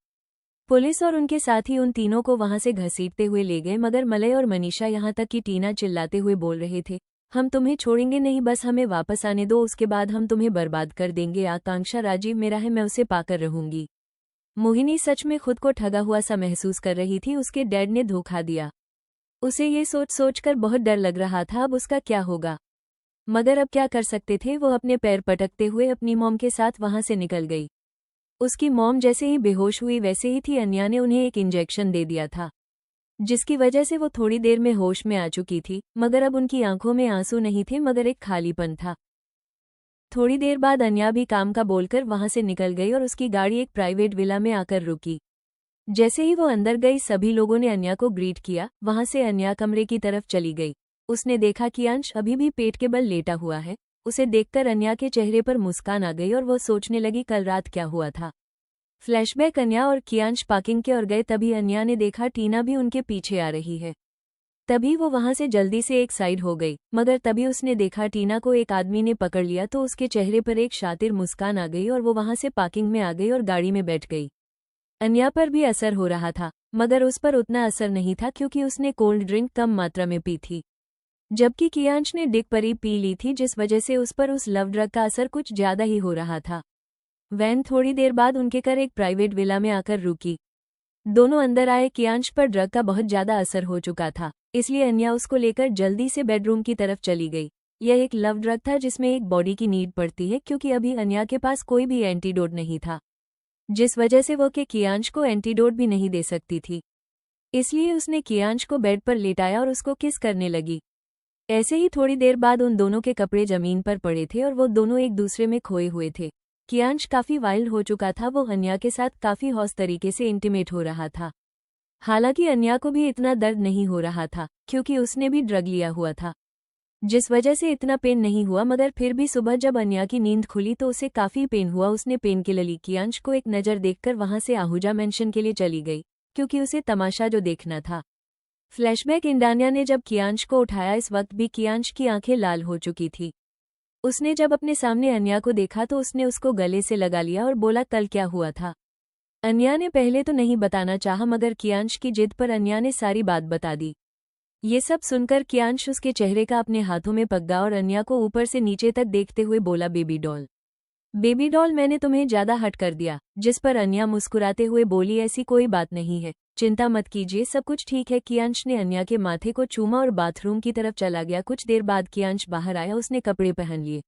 पुलिस और उनके साथी उन तीनों को वहां से घसीटते हुए ले गए, मगर मलय और मनीषा यहां तक कि टीना चिल्लाते हुए बोल रहे थे हम तुम्हें छोड़ेंगे नहीं, बस हमें वापस आने दो, उसके बाद हम तुम्हें बर्बाद कर देंगे। आकांक्षा राजीव मेरा है, मैं उसे पाकर रहूंगी। मोहिनी सच में खुद को ठगा हुआ सा महसूस कर रही थी। उसके डैड ने धोखा दिया। उसे ये सोच सोचकर बहुत डर लग रहा था अब उसका क्या होगा, मगर अब क्या कर सकते थे। वो अपने पैर पटकते हुए अपनी मॉम के साथ वहां से निकल गई। उसकी मॉम जैसे ही बेहोश हुई वैसे ही थी। अन्या ने उन्हें एक इंजेक्शन दे दिया था, जिसकी वजह से वो थोड़ी देर में होश में आ चुकी थी, मगर अब उनकी आंखों में आंसू नहीं थे मगर एक खालीपन था। थोड़ी देर बाद अन्या भी काम का बोलकर वहां से निकल गई और उसकी गाड़ी एक प्राइवेट विला में आकर रुकी। जैसे ही वो अंदर गई सभी लोगों ने अन्या को ग्रीट किया। वहां से अन्या कमरे की तरफ चली गई। उसने देखा कि अंश अभी भी पेट के बल लेटा हुआ है। उसे देखकर अन्या के चेहरे पर मुस्कान आ गई और वो सोचने लगी कल रात क्या हुआ था। फ्लैशबैक अन्या और कियांश पार्किंग के ओर गए, तभी अन्या ने देखा टीना भी उनके पीछे आ रही है। तभी वो वहां से जल्दी से एक साइड हो गई, मगर तभी उसने देखा टीना को एक आदमी ने पकड़ लिया तो उसके चेहरे पर एक शातिर मुस्कान आ गई और वो वहां से पार्किंग में आ गई और गाड़ी में बैठ गई। अन्या पर भी असर हो रहा था, मगर उस पर उतना असर नहीं था क्योंकि उसने कोल्ड ड्रिंक कम मात्रा में पी थी, जबकि कियांश ने डिक परी पी ली थी, जिस वजह से उस पर उस लव ड्रग का असर कुछ ज्यादा ही हो रहा था। वैन थोड़ी देर बाद उनके घर एक प्राइवेट विला में आकर रुकी। दोनों अंदर आए। कियांश पर ड्रग का बहुत ज्यादा असर हो चुका था, इसलिए अन्या उसको लेकर जल्दी से बेडरूम की तरफ चली गई। यह एक लव ड्रग था जिसमें एक बॉडी की नीड पड़ती है, क्योंकि अभी अन्या के पास कोई भी एंटीडोट नहीं था, जिस वजह से वो के कियांश को एंटीडोट भी नहीं दे सकती थी। इसलिए उसने कियांश को बेड पर लेटाया और उसको किस करने लगी। ऐसे ही थोड़ी देर बाद उन दोनों के कपड़े जमीन पर पड़े थे और वो दोनों एक दूसरे में खोए हुए थे। कियांश काफी वाइल्ड हो चुका था, वो अन्या के साथ काफी हौस तरीके से इंटीमेट हो रहा था। हालांकि अन्या को भी इतना दर्द नहीं हो रहा था क्योंकि उसने भी ड्रग लिया हुआ था, जिस वजह से इतना पेन नहीं हुआ, मगर फिर भी सुबह जब अन्या की नींद खुली तो उसे काफी पेन हुआ। उसने पेन किलर ली। कियांश को एक नज़र देखकर वहां से आहूजा मेंशन के लिए चली गई क्योंकि उसे तमाशा जो देखना था। फ्लैशबैक इंडानिया ने जब कियांश को उठाया, इस वक्त भी कियांश की आंखें लाल हो चुकी थी। उसने जब अपने सामने अन्या को देखा तो उसने उसको गले से लगा लिया और बोला, कल क्या हुआ था। अन्या ने पहले तो नहीं बताना चाहा, मगर कियांश की जिद पर अन्या ने सारी बात बता दी। ये सब सुनकर कियांश उसके चेहरे का अपने हाथों में पकड़ा और अन्या को ऊपर से नीचे तक देखते हुए बोला, बेबी डॉल, बेबी डॉल, मैंने तुम्हें ज्यादा हट कर दिया। जिस पर अन्या मुस्कुराते हुए बोली, ऐसी कोई बात नहीं है, चिंता मत कीजिए, सब कुछ ठीक है। कियांश ने अन्या के माथे को चूमा और बाथरूम की तरफ चला गया। कुछ देर बाद कियांश बाहर आया, उसने कपड़े पहन लिए।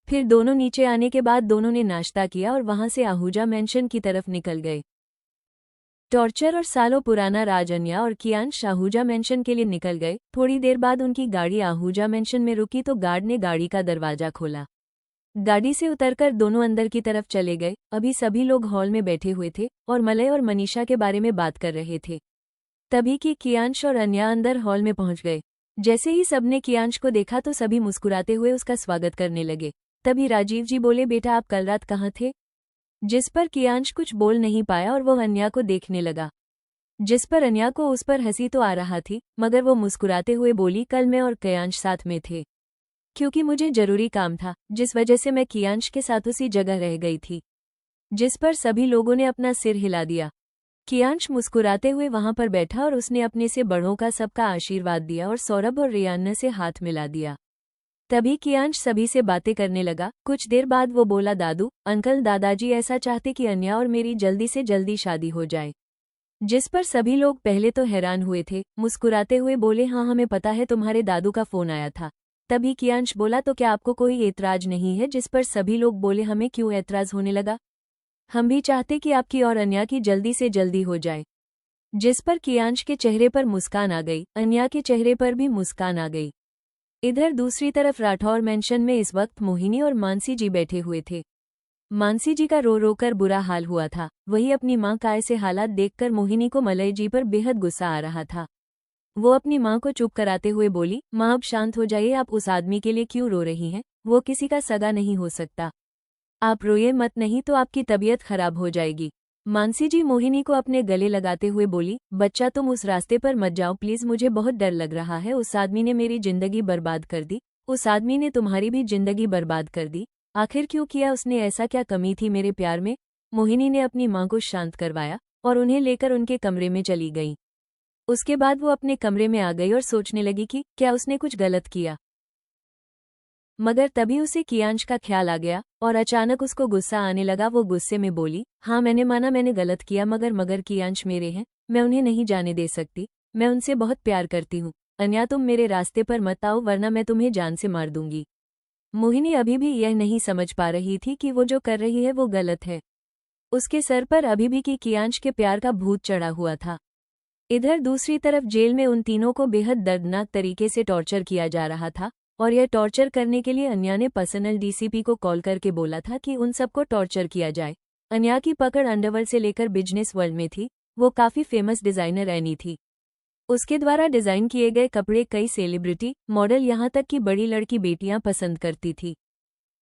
फिर दोनों नीचे आने के बाद दोनों ने नाश्ता किया और वहां से आहूजा मेंशन की तरफ निकल गए। टॉर्चर और सालों पुराना राज। अन्या और कियांश आहूजा मेंशन के लिए निकल गए। थोड़ी देर बाद उनकी गाड़ी आहूजा मेंशन में रुकी तो गार्ड ने गाड़ी का दरवाजा खोला। गाड़ी से उतरकर दोनों अंदर की तरफ चले गए। अभी सभी लोग हॉल में बैठे हुए थे और मलय और मनीषा के बारे में बात कर रहे थे। तभी कि कियांश और अन्या अंदर हॉल में पहुंच गए। जैसे ही सबने कियांश को देखा तो सभी मुस्कुराते हुए उसका स्वागत करने लगे। तभी राजीव जी बोले, बेटा आप कल रात कहाँ थे। जिस पर कियांश कुछ बोल नहीं पाया और वो अन्या को देखने लगा, जिस पर अन्या को उस पर हंसी तो आ रहा थी, मगर वो मुस्कुराते हुए बोली, कल मैं और कियांश साथ में थे, क्योंकि मुझे जरूरी काम था, जिस वजह से मैं कियांश के साथ उसी जगह रह गई थी। जिस पर सभी लोगों ने अपना सिर हिला दिया। कियांश मुस्कुराते हुए वहां पर बैठा और उसने अपने से बड़ों का सबका आशीर्वाद दिया और सौरभ और रियान्ना से हाथ मिला दिया। तभी कियांश सभी से बातें करने लगा। कुछ देर बाद वो बोला, दादू, अंकल, दादाजी ऐसा चाहते कि अन्या और मेरी जल्दी से जल्दी शादी हो जाए। जिस पर सभी लोग पहले तो हैरान हुए थे, मुस्कुराते हुए बोले, हाँ हमें पता है, तुम्हारे दादू का फोन आया था। तभी कियांश बोला, तो क्या आपको कोई ऐतराज नहीं है। जिस पर सभी लोग बोले, हमें क्यों ऐतराज होने लगा, हम भी चाहते कि आपकी और अन्या की जल्दी से जल्दी हो जाए। जिस पर कियांश के चेहरे पर मुस्कान आ गई, अन्या के चेहरे पर भी मुस्कान आ गई। इधर दूसरी तरफ राठौर मेंशन में इस वक्त मोहिनी और मानसी जी बैठे हुए थे। मानसी जी का रो रो कर बुरा हाल हुआ था। वही अपनी मां का ऐसे हालात देखकर मोहिनी को मलय जी पर बेहद गुस्सा आ रहा था। वो अपनी मां को चुप कराते हुए बोली, मां अब शांत हो जाइए, आप उस आदमी के लिए क्यों रो रही हैं, वो किसी का सगा नहीं हो सकता, आप रोइए मत, नहीं तो आपकी तबीयत खराब हो जाएगी। मानसी जी मोहिनी को अपने गले लगाते हुए बोली, बच्चा तुम उस रास्ते पर मत जाओ प्लीज, मुझे बहुत डर लग रहा है, उस आदमी ने मेरी जिंदगी बर्बाद कर दी, उस आदमी ने तुम्हारी भी जिंदगी बर्बाद कर दी, आखिर क्यों किया उसने, ऐसा क्या कमी थी मेरे प्यार में। मोहिनी ने अपनी मां को शांत करवाया और उन्हें लेकर उनके कमरे में चली गई। उसके बाद वो अपने कमरे में आ गई और सोचने लगी कि क्या उसने कुछ गलत किया, मगर तभी उसे कियांश का ख्याल आ गया और अचानक उसको गुस्सा आने लगा। वो गुस्से में बोली, हाँ मैंने माना मैंने गलत किया, मगर कियांश मेरे हैं, मैं उन्हें नहीं जाने दे सकती, मैं उनसे बहुत प्यार करती हूँ। अन्या तुम मेरे रास्ते पर मत आओ वरना मैं तुम्हें जान से मार दूंगी। मोहिनी अभी भी यह नहीं समझ पा रही थी कि वो जो कर रही है वो गलत है। उसके सर पर अभी भी कियांश के प्यार का भूत चढ़ा हुआ था। इधर दूसरी तरफ जेल में उन तीनों को बेहद दर्दनाक तरीके से टॉर्चर किया जा रहा था और यह टॉर्चर करने के लिए अन्या ने पर्सनल डीसीपी को कॉल करके बोला था कि उन सबको टॉर्चर किया जाए। अन्या की पकड़ अंडरवर्ल्ड से लेकर बिजनेस वर्ल्ड में थी। वो काफी फेमस डिजाइनर एनी थी। उसके द्वारा डिजाइन किए गए कपड़े कई सेलिब्रिटी, मॉडल, यहाँ तक कि बड़ी लड़की बेटियां पसंद करती थी।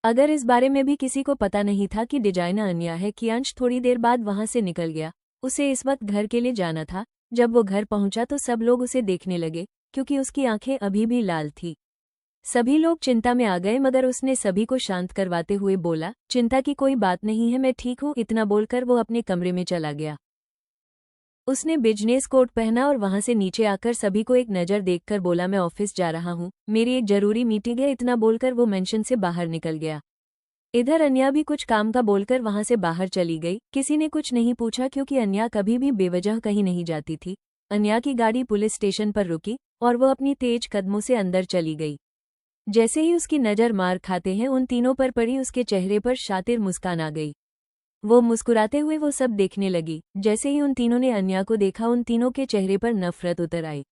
अगर इस बारे में भी किसी को पता नहीं था कि डिजाइनर अन्या है। कियांश थोड़ी देर बाद वहां से निकल गया। उसे इस वक्त घर के लिए जाना था। जब वो घर पहुंचा तो सब लोग उसे देखने लगे। क्योंकि उसकी आंखें अभी भी लाल थी। सभी लोग चिंता में आ गए, मगर उसने सभी को शांत करवाते हुए बोला, चिंता की कोई बात नहीं है, मैं ठीक हूँ। इतना बोलकर वो अपने कमरे में चला गया। उसने बिजनेस कोट पहना और वहां से नीचे आकर सभी को एक नज़र देखकर बोला, मैं ऑफिस जा रहा हूँ, मेरी एक जरूरी मीटिंग है। इतना बोलकर वो मेंशन से बाहर निकल गया। इधर अन्या भी कुछ काम का बोलकर वहां से बाहर चली गई। किसी ने कुछ नहीं पूछा, क्योंकि अन्या कभी भी बेवजह कहीं नहीं जाती थी। अन्या की गाड़ी पुलिस स्टेशन पर रुकी और वो अपनी तेज कदमों से अंदर चली गई। जैसे ही उसकी नज़र मार खाते हैं उन तीनों पर पड़ी, उसके चेहरे पर शातिर मुस्कान आ गई। वो मुस्कुराते हुए वो सब देखने लगी। जैसे ही उन तीनों ने अन्या को देखा, उन तीनों के चेहरे पर नफरत उतर आई।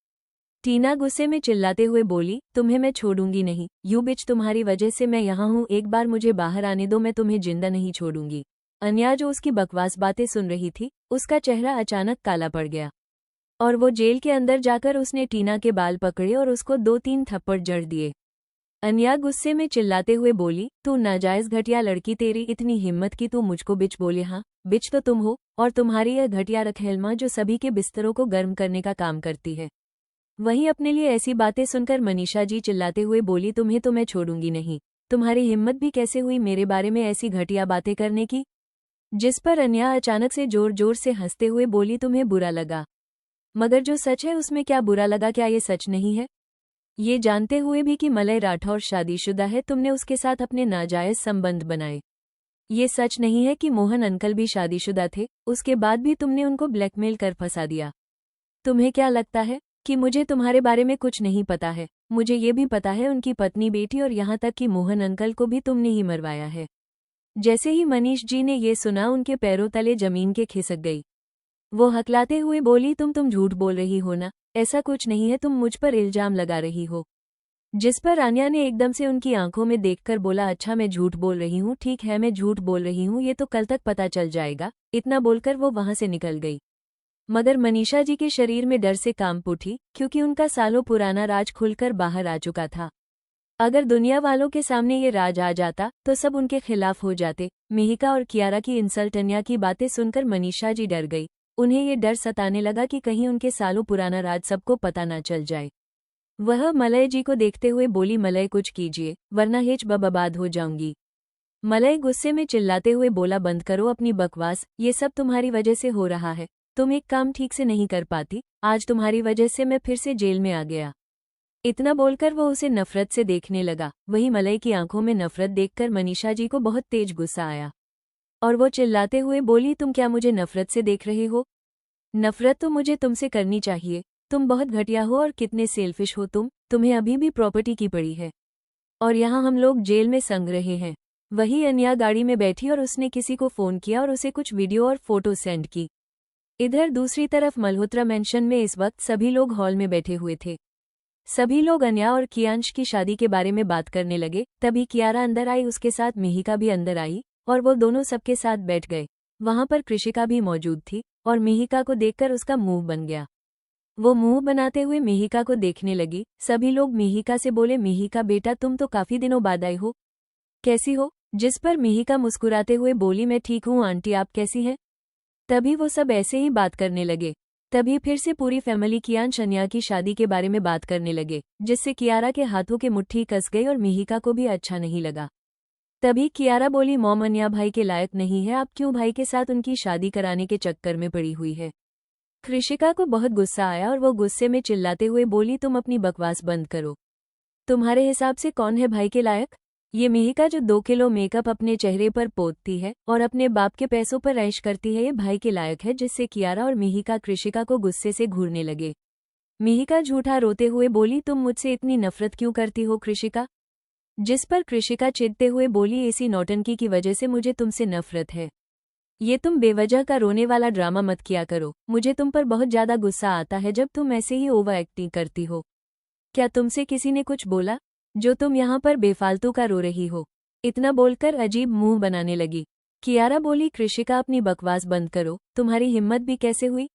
टीना गुस्से में चिल्लाते हुए बोली, तुम्हें मैं छोड़ूंगी नहीं, यू बिच, तुम्हारी वजह से मैं यहाँ हूँ, एक बार मुझे बाहर आने दो, मैं तुम्हें जिंदा नहीं छोड़ूंगी। अन्या जो उसकी बकवास बातें सुन रही थी, उसका चेहरा अचानक काला पड़ गया और वो जेल के अंदर जाकर उसने टीना के बाल पकड़े और उसको 2-3 थप्पड़ जड़ दिए। अन्या गुस्से में चिल्लाते हुए बोली, तू नाजायज घटिया लड़की, तेरी इतनी हिम्मत कि तू मुझको बिच बोले। हाँ, बिच तो तुम हो, और तुम्हारी यह घटिया रखेलमा जो सभी के बिस्तरों को गर्म करने का काम करती है। वहीं अपने लिए ऐसी बातें सुनकर मनीषा जी चिल्लाते हुए बोली, तुम्हें तो मैं छोड़ूंगी नहीं, तुम्हारी हिम्मत भी कैसे हुई मेरे बारे में ऐसी घटिया बातें करने की। जिस पर अन्या अचानक से जोर जोर से हंसते हुए बोली, तुम्हें बुरा लगा, मगर जो सच है उसमें क्या बुरा लगा, क्या ये सच नहीं है? ये जानते हुए भी कि मलय राठौर शादीशुदा है, तुमने उसके साथ अपने नाजायज संबंध बनाए। ये सच नहीं है कि मोहन अंकल भी शादीशुदा थे, उसके बाद भी तुमने उनको ब्लैकमेल कर फंसा दिया। तुम्हें क्या लगता है कि मुझे तुम्हारे बारे में कुछ नहीं पता है? मुझे ये भी पता है, उनकी पत्नी, बेटी और यहाँ तक कि मोहन अंकल को भी तुमने ही मरवाया है। जैसे ही मनीष जी ने ये सुना, उनके पैरों तले जमीन के खिसक गई। वो हकलाते हुए बोली, तुम झूठ बोल रही हो ना, ऐसा कुछ नहीं है, तुम मुझ पर इल्जाम लगा रही हो। जिस पर आन्या ने एकदम से उनकी आंखों में देखकर बोला, अच्छा मैं झूठ बोल रही हूँ, ठीक है मैं झूठ बोल रही हूँ, ये तो कल तक पता चल जाएगा। इतना बोलकर वो वहां से निकल गई। मगर मनीषा जी के शरीर में डर से कांप उठी, क्योंकि उनका सालों पुराना राज खुलकर बाहर आ चुका था। अगर दुनिया वालों के सामने ये राज आ जाता तो सब उनके खिलाफ हो जाते। मिहिका और कियारा की इंसल्ट, अन्या की बातें सुनकर मनीषा जी डर गई। उन्हें ये डर सताने लगा कि कहीं उनके सालों पुराना राज सबको पता ना चल जाए। वह मलय जी को देखते हुए बोली, मलय कुछ कीजिए, वरना हेच बर्बाद हो जाऊंगी। मलय गुस्से में चिल्लाते हुए बोला, बंद करो अपनी बकवास, ये सब तुम्हारी वजह से हो रहा है। तुम एक काम ठीक से नहीं कर पाती, आज तुम्हारी वजह से मैं फिर से जेल में आ गया। इतना बोलकर वो उसे नफरत से देखने लगा। वहीं मलय की आंखों में नफरत देखकर मनीषा जी को बहुत तेज गुस्सा आया और वो चिल्लाते हुए बोली, तुम क्या मुझे नफरत से देख रहे हो? नफरत तो मुझे तुमसे करनी चाहिए, तुम बहुत घटिया हो और कितने सेल्फिश हो तुम्हें अभी भी प्रॉपर्टी की पड़ी है और यहाँ हम लोग जेल में संग रहे हैं। वही अन्या गाड़ी में बैठी और उसने किसी को फोन किया और उसे कुछ वीडियो और फोटो सेंड की। इधर दूसरी तरफ मल्होत्रा मेंशन में इस वक्त सभी लोग हॉल में बैठे हुए थे। सभी लोग अन्या और कियांश की शादी के बारे में बात करने लगे। तभी कियारा अंदर आई, उसके साथ मिहिका भी अंदर आई और वो दोनों सबके साथ बैठ गए। वहां पर कृषिका भी मौजूद थी और मिहिका को देखकर उसका मुंह बन गया। वो मुंह बनाते हुए मिहिका को देखने लगी। सभी लोग मिहिका से बोले, मिहिका बेटा तुम तो काफी दिनों बाद आई हो, कैसी हो? जिस पर मिहिका मुस्कुराते हुए बोली, मैं ठीक हूँ आंटी, आप कैसी हैं? तभी वो सब ऐसे ही बात करने लगे। तभी फिर से पूरी फैमिली कियांश अन्या की शादी के बारे में बात करने लगे, जिससे कियारा के हाथों के मुट्ठी कस गई और मिहिका को भी अच्छा नहीं लगा। तभी कियारा बोली, मॉम अन्या भाई के लायक नहीं है, आप क्यों भाई के साथ उनकी शादी कराने के चक्कर में पड़ी हुई है? कृषिका को बहुत गुस्सा आया और वो गुस्से में चिल्लाते हुए बोली, तुम अपनी बकवास बंद करो, तुम्हारे हिसाब से कौन है भाई के लायक? ये मिहिका जो 2 किलो मेकअप अपने चेहरे पर पोतती है और अपने बाप के पैसों पर ऐश करती है, ये भाई के लायक है? जिससे कियारा और मिहिका कृषिका को गुस्से से घूरने लगे। मिहिका झूठा रोते हुए बोली, तुम मुझसे इतनी नफरत क्यों करती हो कृषिका? जिस पर कृषिका चिढ़ते हुए बोली, इसी नौटंकी की वजह से मुझे तुमसे नफरत है। ये तुम बेवजह का रोने वाला ड्रामा मत किया करो, मुझे तुम पर बहुत ज्यादा गुस्सा आता है जब तुम ऐसे ही ओवर एक्टिंग करती हो। क्या तुमसे किसी ने कुछ बोला जो तुम यहाँ पर बेफालतू का रो रही हो? इतना बोलकर अजीब मुंह बनाने लगी। कियारा बोली, कृषिका अपनी बकवास बंद करो, तुम्हारी हिम्मत भी कैसे हुई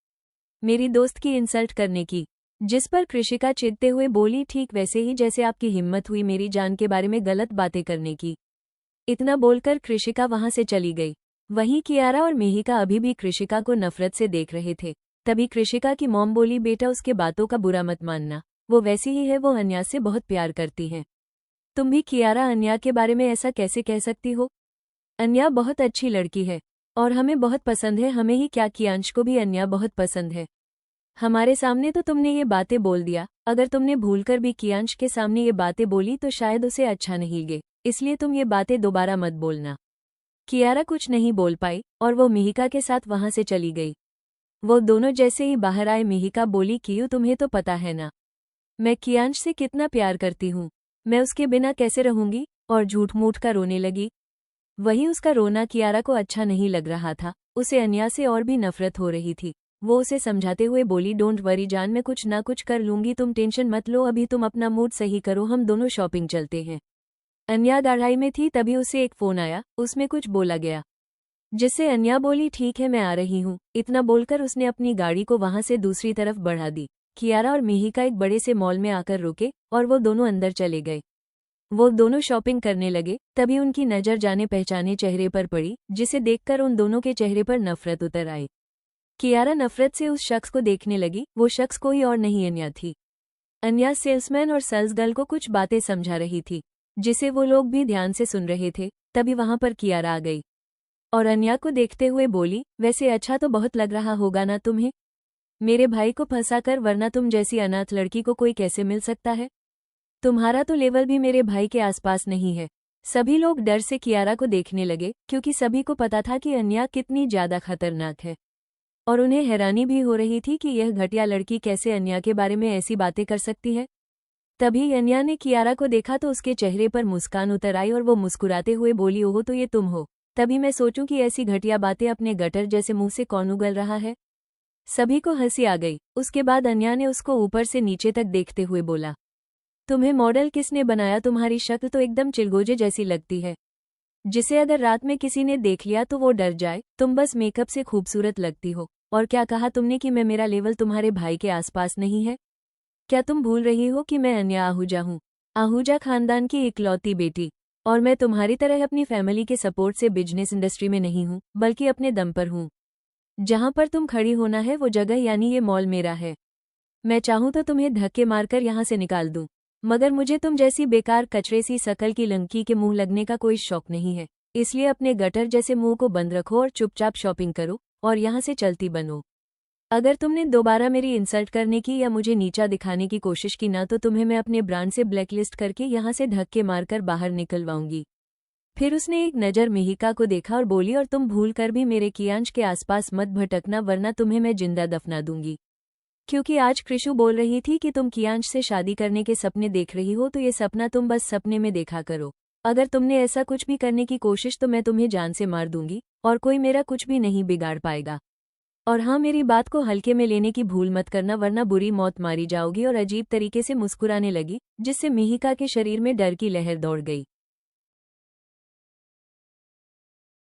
मेरी दोस्त की इंसल्ट करने की? जिस पर कृषिका चिढ़ते हुए बोली, ठीक वैसे ही जैसे आपकी हिम्मत हुई मेरी जान के बारे में गलत बातें करने की। इतना बोलकर कृषिका वहां से चली गई। वहीं कियारा और मिहिका अभी भी कृषिका को नफरत से देख रहे थे। तभी कृषिका की मॉम बोली, बेटा उसके बातों का बुरा मत मानना, वो वैसी ही है, वो अन्या से बहुत प्यार करती है। तुम भी कियारा अन्या के बारे में ऐसा कैसे कह सकती हो? अन्या बहुत अच्छी लड़की है और हमें बहुत पसंद है, हमें ही क्या कियांश को भी अन्या बहुत पसंद है। हमारे सामने तो तुमने ये बातें बोल दिया, अगर तुमने भूलकर भी कियांश के सामने ये बातें बोली तो शायद उसे अच्छा नहीं लगे, इसलिए तुम ये बातें दोबारा मत बोलना। कियारा कुछ नहीं बोल पाई और वो मिहिका के साथ वहां से चली गई। वो दोनों जैसे ही बाहर आए मिहिका बोली, कियू तुम्हें तो पता है ना मैं कियांश से कितना प्यार करती हूँ, मैं उसके बिना कैसे रहूंगी, और झूठ मूठ का रोने लगी। वहीं उसका रोना कियारा को अच्छा नहीं लग रहा था, उसे अन्या से और भी नफरत हो रही थी। वो उसे समझाते हुए बोली, डोंट वरी जान, मैं कुछ ना कुछ कर लूंगी, तुम टेंशन मत लो, अभी तुम अपना मूड सही करो, हम दोनों शॉपिंग चलते हैं। अन्या गढ़ाई में थी तभी उसे एक फोन आया, उसमें कुछ बोला गया जिससे अन्या बोली, ठीक है मैं आ रही हूँ। इतना बोलकर उसने अपनी गाड़ी को वहां से दूसरी तरफ बढ़ा दी। कियारा और मिहिका एक बड़े से मॉल में आकर रुके और वो दोनों अंदर चले गए। वो दोनों शॉपिंग करने लगे, तभी उनकी नज़र जाने पहचाने चेहरे पर पड़ी, जिसे देखकर उन दोनों के चेहरे पर नफरत उतर आई। कियारा नफरत से उस शख्स को देखने लगी, वो शख्स कोई और नहीं अन्या थी। अन्या सेल्समैन और सेल्स गर्ल को कुछ बातें समझा रही थी, जिसे वो लोग भी ध्यान से सुन रहे थे। तभी वहां पर कियारा आ गई और अन्या को देखते हुए बोली, वैसे अच्छा तो बहुत लग रहा होगा ना तुम्हें, मेरे भाई को फंसाकर, वरना तुम जैसी अनाथ लड़की को कोई कैसे मिल सकता है। तुम्हारा तो लेवल भी मेरे भाई के आसपास नहीं है। सभी लोग डर से कियारा को देखने लगे, क्योंकि सभी को पता था कि अन्या कितनी ज्यादा खतरनाक है, और उन्हें हैरानी भी हो रही थी कि यह घटिया लड़की कैसे अन्या के बारे में ऐसी बातें कर सकती है। तभी अन्या ने कियारा को देखा तो उसके चेहरे पर मुस्कान उतर आई और वो मुस्कुराते हुए बोली, ओहो तो ये तुम हो। तभी मैं सोचूं कि ऐसी घटिया बातें अपने गटर जैसे मुंह से कौन उगल रहा है। सभी को हंसी आ गई। उसके बाद अन्या ने उसको ऊपर से नीचे तक देखते हुए बोला, तुम्हें मॉडल किसने बनाया, तुम्हारी शक्ल तो एकदम चिलगोजे जैसी लगती है, जिसे अगर रात में किसी ने देख लिया तो वो डर जाए। तुम बस मेकअप से खूबसूरत लगती हो। और क्या कहा तुमने कि मैं, मेरा लेवल तुम्हारे भाई के आसपास नहीं है? क्या तुम भूल रही हो कि मैं अन्या आहूजा हूँ, आहूजा खानदान की इकलौती बेटी, और मैं तुम्हारी तरह अपनी फैमिली के सपोर्ट से बिजनेस इंडस्ट्री में नहीं हूँ, बल्कि अपने दम पर हूँ। जहाँ पर तुम खड़ी होना है वो जगह यानी ये मॉल मेरा है। मैं चाहूँ तो तुम्हें धक्के मारकर यहाँ से निकाल दूँ, मगर मुझे तुम जैसी बेकार कचरे सी शकल की लड़की के मुंह लगने का कोई शौक नहीं है। इसलिए अपने गटर जैसे मुंह को बंद रखो और चुपचाप शॉपिंग करो और यहाँ से चलती बनो। अगर तुमने दोबारा मेरी इंसल्ट करने की या मुझे नीचा दिखाने की कोशिश की ना, तो तुम्हें मैं अपने ब्रांड से ब्लैकलिस्ट करके यहाँ से धक्के मारकर बाहर निकलवाऊंगी। फिर उसने एक नज़र मिहिका को देखा और बोली, और तुम भूल कर भी मेरे कियांश के आसपास मत भटकना, वरना तुम्हें मैं जिंदा दफना दूंगी। क्योंकि आज कृषु बोल रही थी कि तुम कियांश से शादी करने के सपने देख रही हो, तो ये सपना तुम बस सपने में देखा करो। अगर तुमने ऐसा कुछ भी करने की कोशिश तो मैं तुम्हें जान से मार दूंगी और कोई मेरा कुछ भी नहीं बिगाड़ पाएगा। और हाँ, मेरी बात को हल्के में लेने की भूल मत करना, वरना बुरी मौत मारी जाओगी। और अजीब तरीके से मुस्कुराने लगी, जिससे मिहिका के शरीर में डर की लहर दौड़ गई।